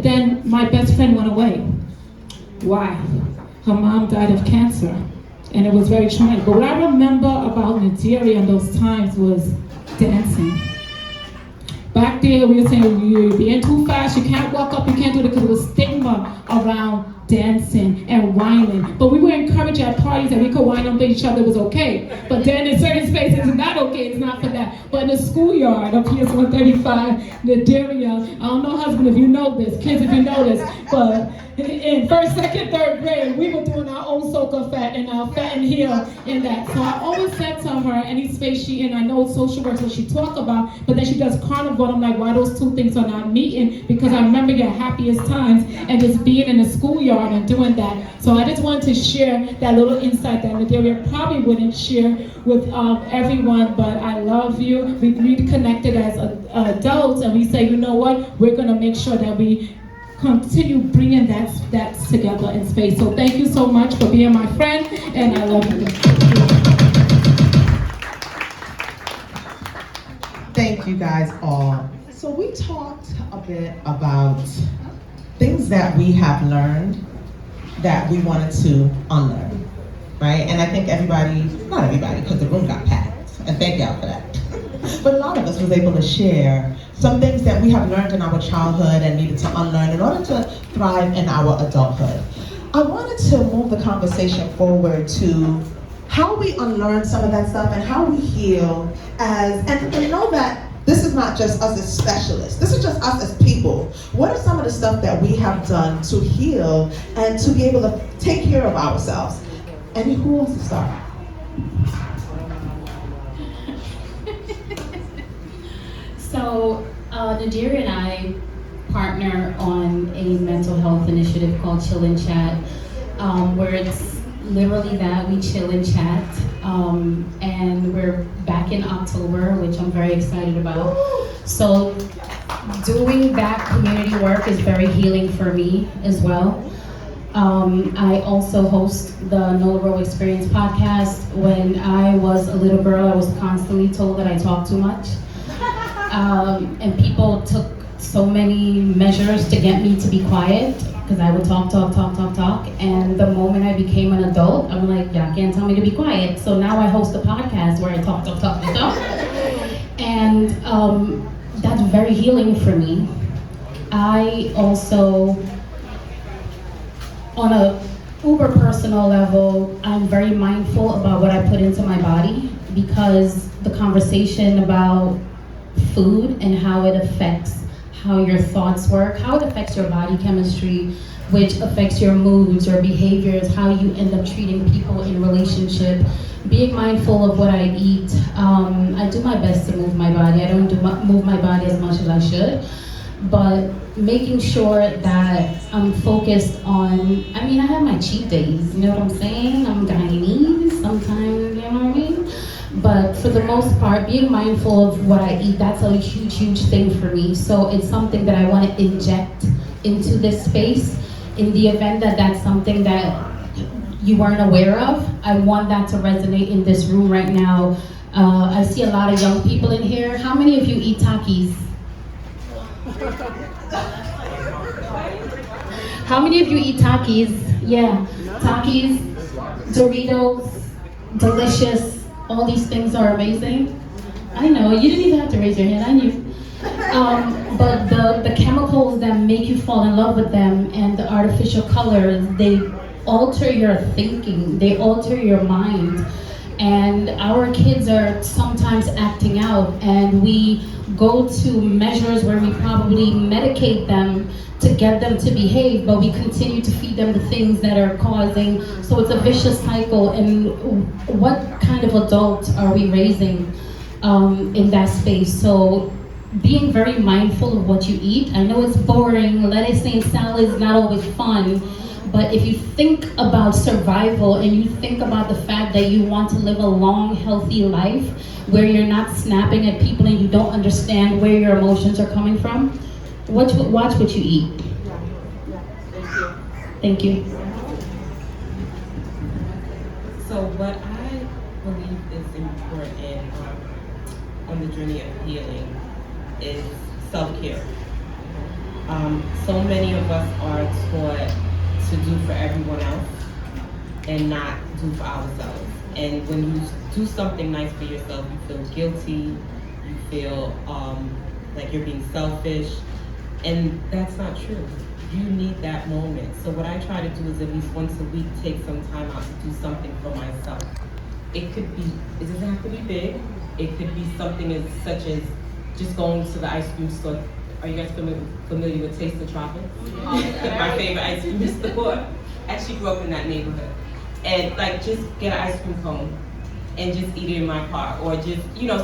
then my best friend went away. Why? Her mom died of cancer. And it was very traumatic. But what I remember about Nigeria in those times was dancing. Back there, we were saying, you're being too fast, you can't walk up, you can't do it, because there was stigma around dancing and whining. But we were encouraged at parties that we could whine on each other, it was okay. But then in certain spaces, it's not okay, it's not for that. But in the schoolyard of PS 135, Nigeria, I don't know, husband, if you know this, kids, if you know this, but in first, second, third grade, we were doing our own soca fete and our fete and heel in that. So I always said to her, any space she in, I know social work, so she talk about, but then she does carnival. I'm like, why those two things are not meeting? Because I remember your happiest times and just being in the schoolyard and doing that. So I just wanted to share that little insight that Nadiria probably wouldn't share with everyone, but I love you. We reconnected as adults, and we say, you know what, we're gonna make sure that we continue bringing that together in space. So thank you so much for being my friend, and I love you. Thank you guys all. So we talked a bit about things that we have learned that we wanted to unlearn, right? And I think everybody, not everybody, because the room got packed, and thank y'all for that. But a lot of us was able to share some things that we have learned in our childhood and needed to unlearn in order to thrive in our adulthood. I wanted to move the conversation forward to how we unlearn some of that stuff and how we heal and know that this is not just us as specialists, this is just us as people. What are some of the stuff that we have done to heal and to be able to take care of ourselves? And who wants to start? So Nadir and I partner on a mental health initiative called Chill and Chat, where it's literally that, we chill and chat. And we're back in October, which I'm very excited about. So doing that community work is very healing for me as well. I also host the No Row Experience podcast. When I was a little girl, I was constantly told that I talk too much. And people took so many measures to get me to be quiet, because I would talk. And the moment I became an adult, I'm like, y'all can't tell me to be quiet. So now I host a podcast where I talk. And that's very healing for me. I also, on a uber personal level, I'm very mindful about what I put into my body, because the conversation about food and how it affects how your thoughts work, how it affects your body chemistry, which affects your moods, your behaviors, how you end up treating people in relationship. Being mindful of what I eat. I do my best to move my body. I don't move my body as much as I should, but making sure that I'm focused on, I have my cheat days, you know what I'm saying? I'm Guyanese sometimes, you know what I mean? But for the most part, being mindful of what I eat, that's a huge thing for me. So it's something that I want to inject into this space. In the event that that's something that you weren't aware of, I want that to resonate in this room right now. I see a lot of young people in here. How many of you eat Takis? How many of you eat Takis? Yeah, Takis, Doritos, delicious. All these things are amazing. I know, you didn't even have to raise your hand, I knew. But the chemicals that make you fall in love with them and the artificial colors, they alter your thinking, they alter your mind. And our kids are sometimes acting out, and we go to measures where we probably medicate them to get them to behave, but we continue to feed them the things that are causing, so it's a vicious cycle. And what kind of adult are we raising in that space? So being very mindful of what you eat. I know it's boring, lettuce and salad is not always fun, but if you think about survival and you think about the fact that you want to live a long, healthy life where you're not snapping at people and you don't understand where your emotions are coming from, watch what you eat. Thank you. So what I believe is important on the journey of healing is self-care. So many of us are taught to do for everyone else and not do for ourselves. And when you do something nice for yourself, you feel guilty, you feel like you're being selfish, and that's not true. You need that moment. So what I try to do is at least once a week take some time out to do something for myself. It doesn't have to be big. It could be something such as just going to the ice cream store. Are you guys familiar with Taste the Tropics? My favorite ice cream store. I actually grew up in that neighborhood. And just get an ice cream cone and just eat it in my car, or just,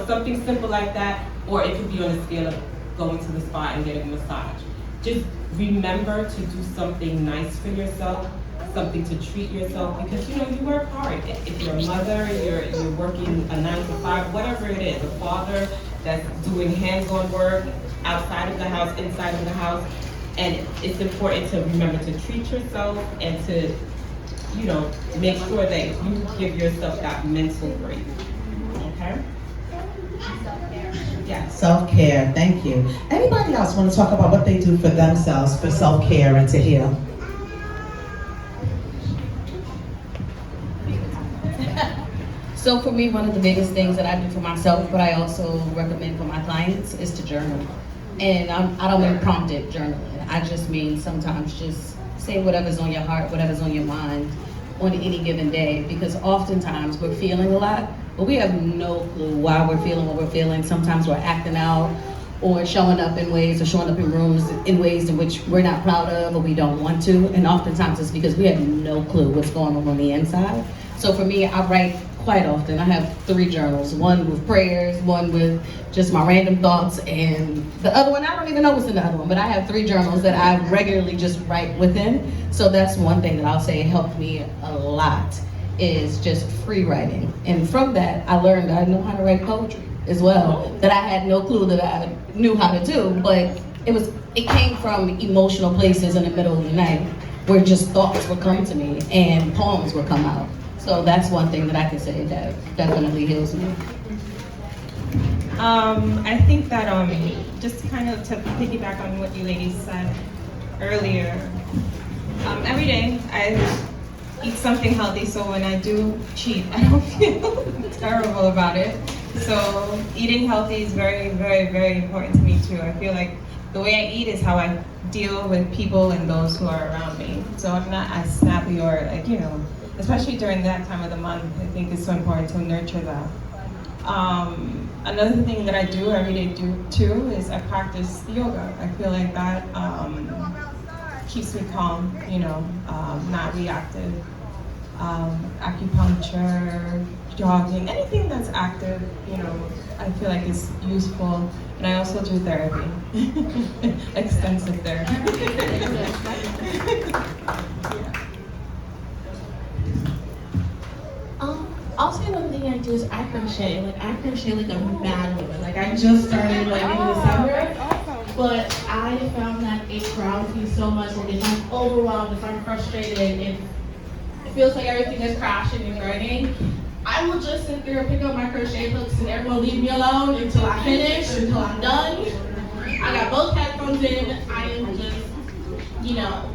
something simple like that. Or it could be on the scale of going to the spa and getting a massage. Just remember to do something nice for yourself, something to treat yourself, because you work hard. If you're a mother, you're working a 9 to 5, whatever it is, a father that's doing hands-on work outside of the house, inside of the house, and it's important to remember to treat yourself and to, make sure that you give yourself that mental break. Okay? Yeah, self-care, thank you. Anybody else want to talk about what they do for themselves for self-care and to heal? So for me, one of the biggest things that I do for myself, but I also recommend for my clients, is to journal. And I don't mean prompted journaling. I just mean sometimes just say whatever's on your heart, whatever's on your mind on any given day, because oftentimes we're feeling a lot, but we have no clue why we're feeling what we're feeling. Sometimes we're acting out or showing up in ways, or showing up in rooms in ways in which we're not proud of or we don't want to. And oftentimes it's because we have no clue what's going on the inside. So for me, I write quite often. I have 3 journals, one with prayers, one with just my random thoughts, and the other one, I don't even know what's in the other one, but I have 3 journals that I regularly just write within. So that's one thing that I'll say helped me a lot, is just free writing. And from that, I learned I know how to write poetry as well, that I had no clue that I knew how to do, but it came from emotional places in the middle of the night where just thoughts would come to me and poems would come out. So that's one thing that I can say that definitely heals me. I think that just kind of to piggyback on what you ladies said earlier, every day I eat something healthy, so when I do cheat, I don't feel terrible about it. So eating healthy is very, very, very important to me too. I feel like the way I eat is how I deal with people and those who are around me. So I'm not as snappy or like, you know, especially during that time of the month, I think it's so important to nurture that. Another thing that I do every day too is I practice yoga. I feel like that keeps me calm, you know, not reactive. Acupuncture, jogging, anything that's active, you know, I feel like is useful. And I also do therapy, extensive therapy. I'll say one thing I do is I crochet. Like I crochet like a mad woman. Like I just started like in December, but I found that it grounds me so much. Like if I'm overwhelmed, if I'm frustrated, if it feels like everything is crashing and burning, I will just sit there and pick up my crochet hooks and everyone leave me alone until I finish, until I'm done. I got both headphones in. I am just, you know,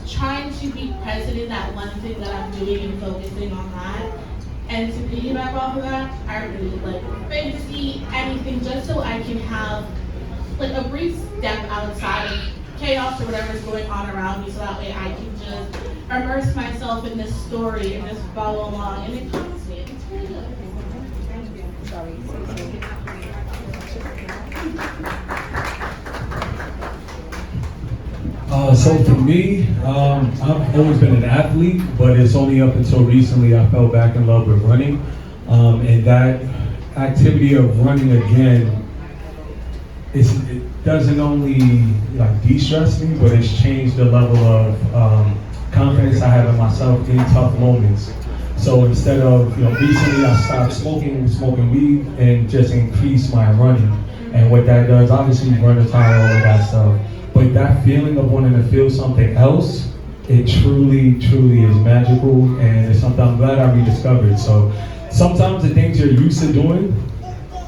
trying to be present in that one thing that I'm doing and focusing on that. And to piggyback off of that, I read like fantasy, anything, just so I can have like a brief step outside of chaos or whatever's going on around me, so that way I can just immerse myself in this story and just follow along, and it calms me. It's really good. So for me, I've always been an athlete, but it's only up until recently I fell back in love with running. And that activity of running again, it doesn't only like de-stress me, but it's changed the level of confidence I have in myself in tough moments. So instead of, you know, recently I stopped smoking weed and just increased my running. And what that does, obviously you run a tire, all of that stuff. But that feeling of wanting to feel something else, it truly, truly is magical, and it's something I'm glad I rediscovered. So sometimes the things you're used to doing,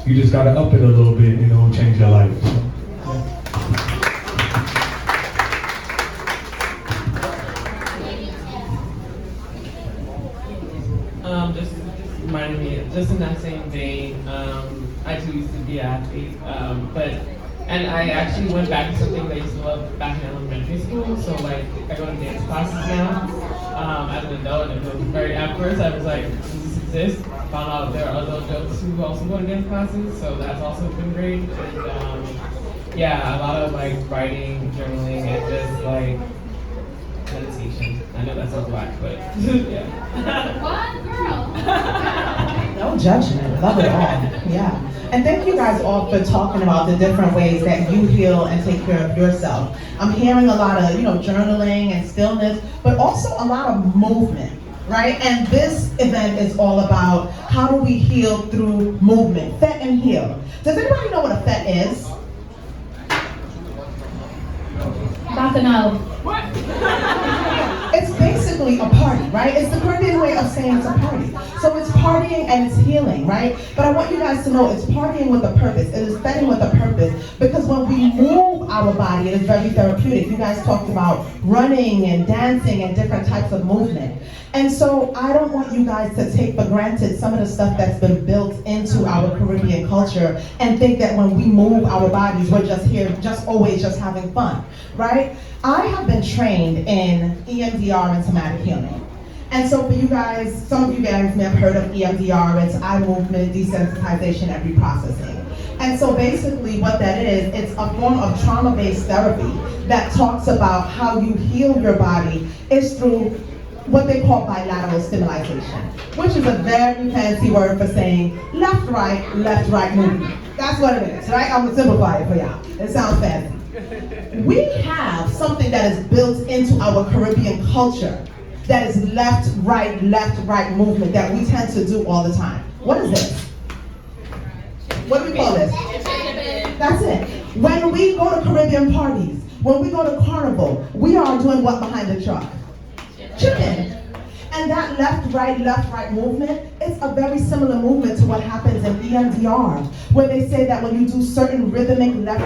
you just gotta up it a little bit, you know, change your life. So, Just reminded me, just in that same vein, I too used to be an athlete, and I actually went back to something that I used to love back in elementary school. So like, I go to dance classes now as an adult, and it was very, at first I was like, does this exist? Found out there are other adults who also go to dance classes, so that's also been great. And yeah, a lot of like writing, journaling, and just like meditation. I know that sounds whack, but yeah. What girl? No judgment, love it all, yeah. And thank you guys all for talking about the different ways that you heal and take care of yourself. I'm hearing a lot of, you know, journaling and stillness, but also a lot of movement, right? And this event is all about how do we heal through movement, Fete and heal. Does anybody know what a Fete is? Bacchanal. What? It's basically a party, right? It's the Caribbean way of saying it's a party. So it's partying and it's healing, right? But I want you guys to know it's partying with a purpose. It is fetting with a purpose, because when we move our body, it is very therapeutic. You guys talked about running and dancing and different types of movement. And so I don't want you guys to take for granted some of the stuff that's been built into our Caribbean culture and think that when we move our bodies, we're just here, just always just having fun, right? I have been trained in EMDR and somatic healing. And so for you guys, some of you guys may have heard of EMDR, it's eye movement, desensitization, and reprocessing. And so basically what that is, it's a form of trauma-based therapy that talks about how you heal your body is through what they call bilateral stimulation, which is a very fancy word for saying left, right movement. That's what it is, right? I'm gonna simplify it for y'all. It sounds fancy. We have something that is built into our Caribbean culture that is left, right movement that we tend to do all the time. What is this? What do we call this? That's it. When we go to Caribbean parties, when we go to Carnival, we are doing what behind the truck? Chipping. And that left, right movement is a very similar movement to what happens in EMDR, where they say that when you do certain rhythmic left,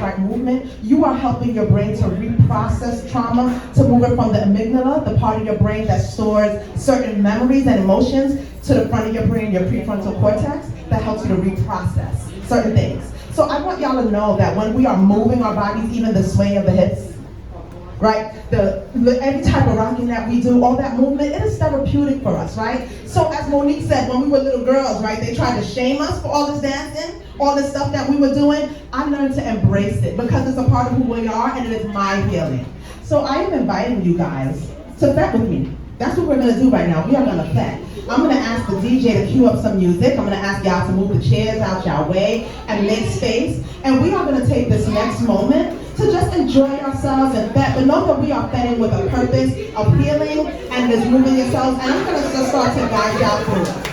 right movement, you are helping your brain to reprocess trauma, to move it from the amygdala, the part of your brain that stores certain memories and emotions, to the front of your brain, your prefrontal cortex, that helps you to reprocess certain things. So I want y'all to know that when we are moving our bodies, even the sway of the hips, right? Every type of rocking that we do, all that movement, it is therapeutic for us, right? So as Monique said, when we were little girls, right, they tried to shame us for all this dancing, all this stuff that we were doing. I learned to embrace it because it's a part of who we are and it is my healing. So I am inviting you guys to fete with me. That's what we're gonna do right now. We are gonna fete. I'm gonna ask the DJ to cue up some music. I'm gonna ask y'all to move the chairs out y'all way and make space. And we are gonna take this next moment to just enjoy ourselves and fete, but know that we are fetting with a purpose of healing and just moving yourselves. And I'm gonna just start to guide y'all through it.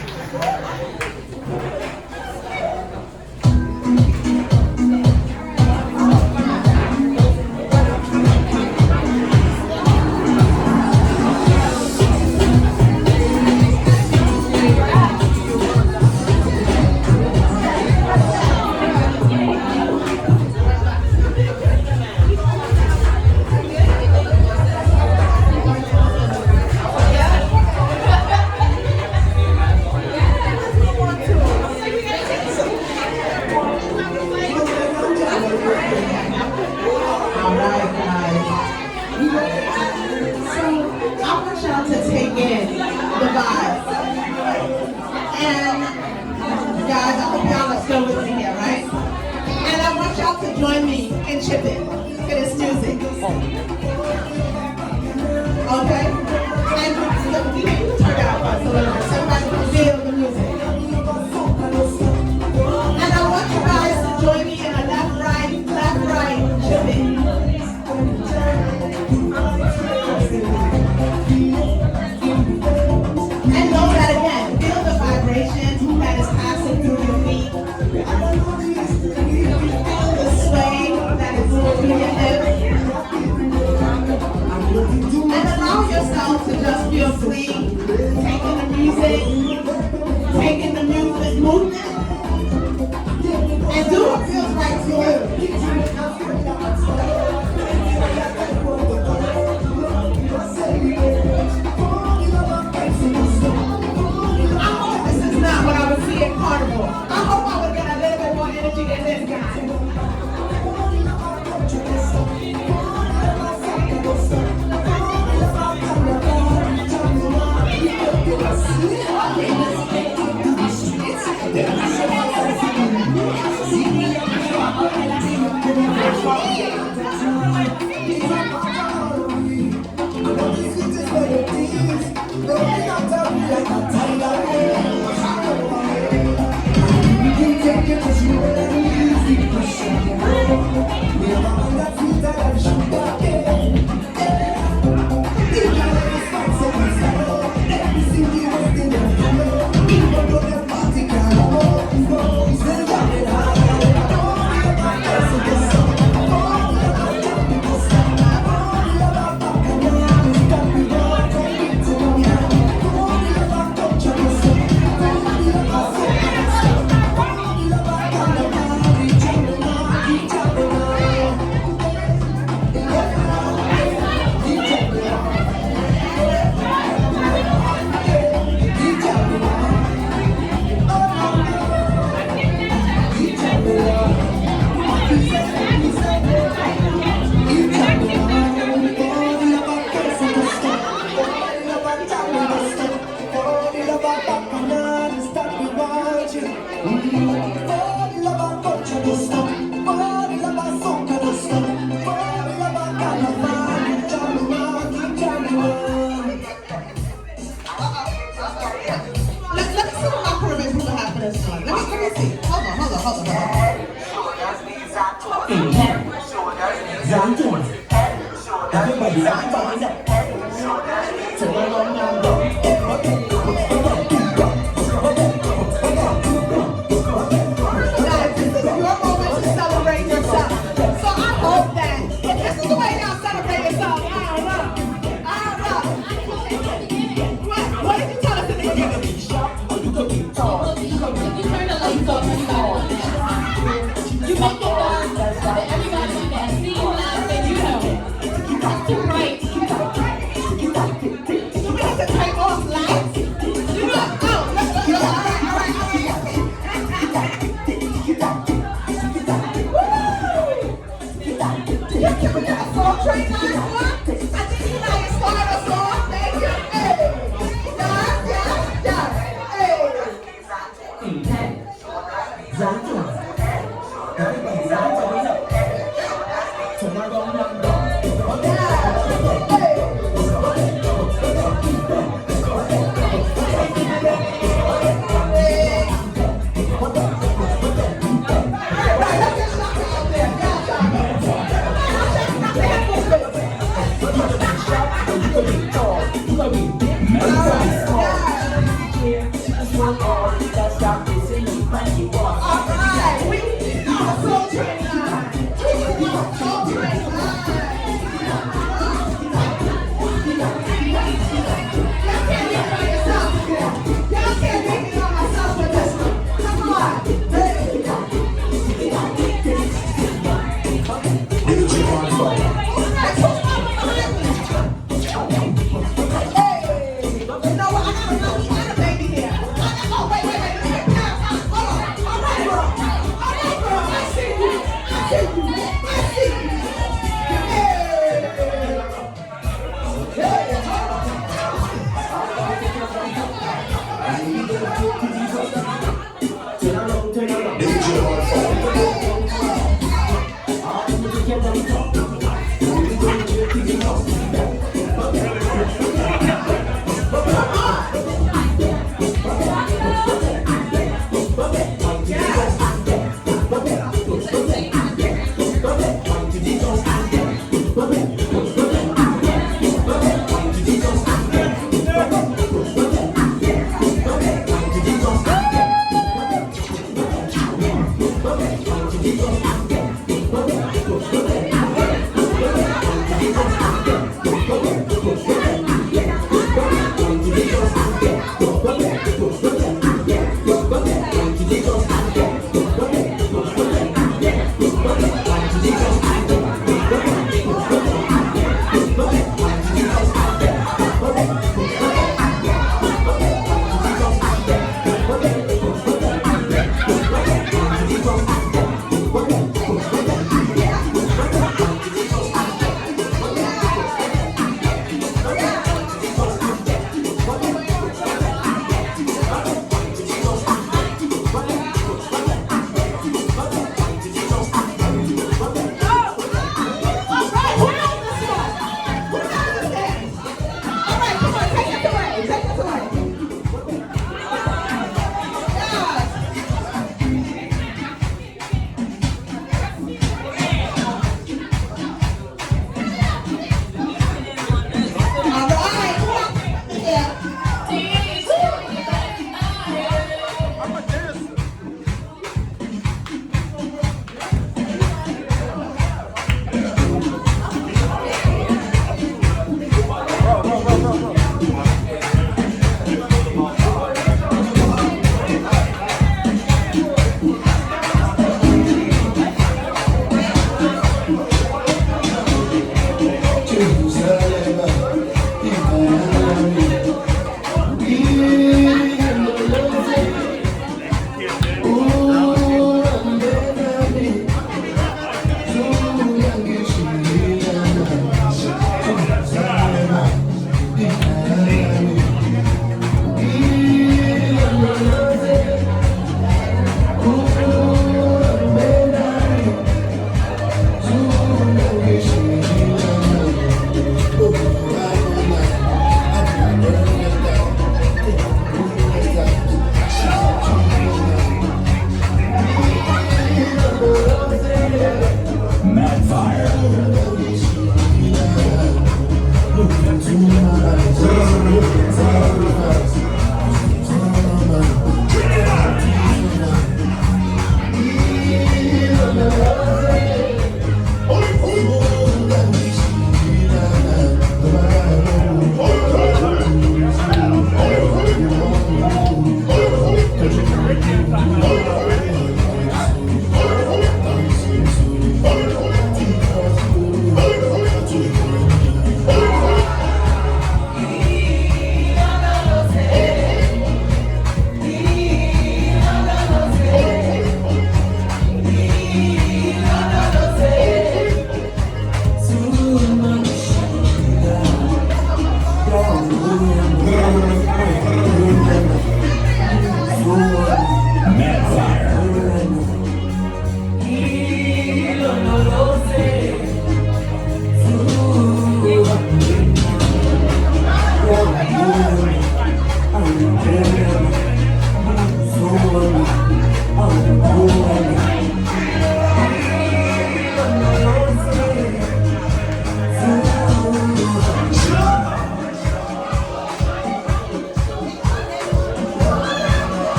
Alright, we on a soul train line. We on a soul train line. Y'all can't leave it on yourself. Y'all can't leave it on myself with this one. Come on. Hey, you know what? I got a baby here. Oh, wait. Let me get past. Hold on. All right, girl. I see you.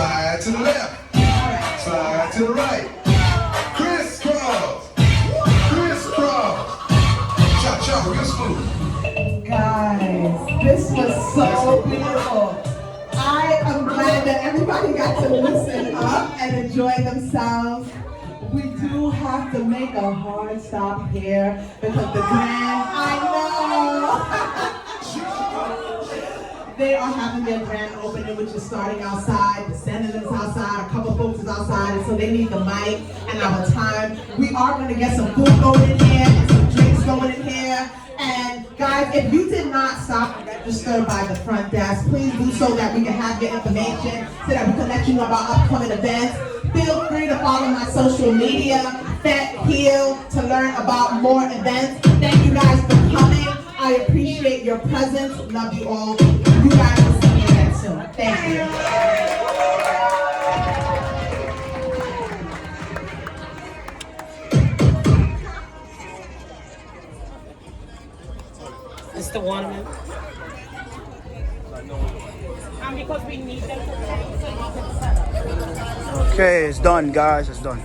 Slide to the left. Slide to the right. Crisscross. Crisscross. Chop, chop, real smooth. Guys, this was so beautiful. I am glad that everybody got to listen up and enjoy themselves. We do have to make a hard stop here because the grand, I know. They are having their grand opening, which is starting outside. The senator's outside, a couple folks is outside, and so they need the mic and our time. We are going to get some food going in here and some drinks going in here. And guys, if you did not stop and register by the front desk, please do so that we can have your information so that we can let you know about upcoming events. Feel free to follow my social media, Fete Heal, to learn about more events. Thank you guys for coming. I appreciate your presence. Love you all. You guys will see me again soon. Thank you. It's the one. Because we need them to. Okay, it's done, guys. It's done.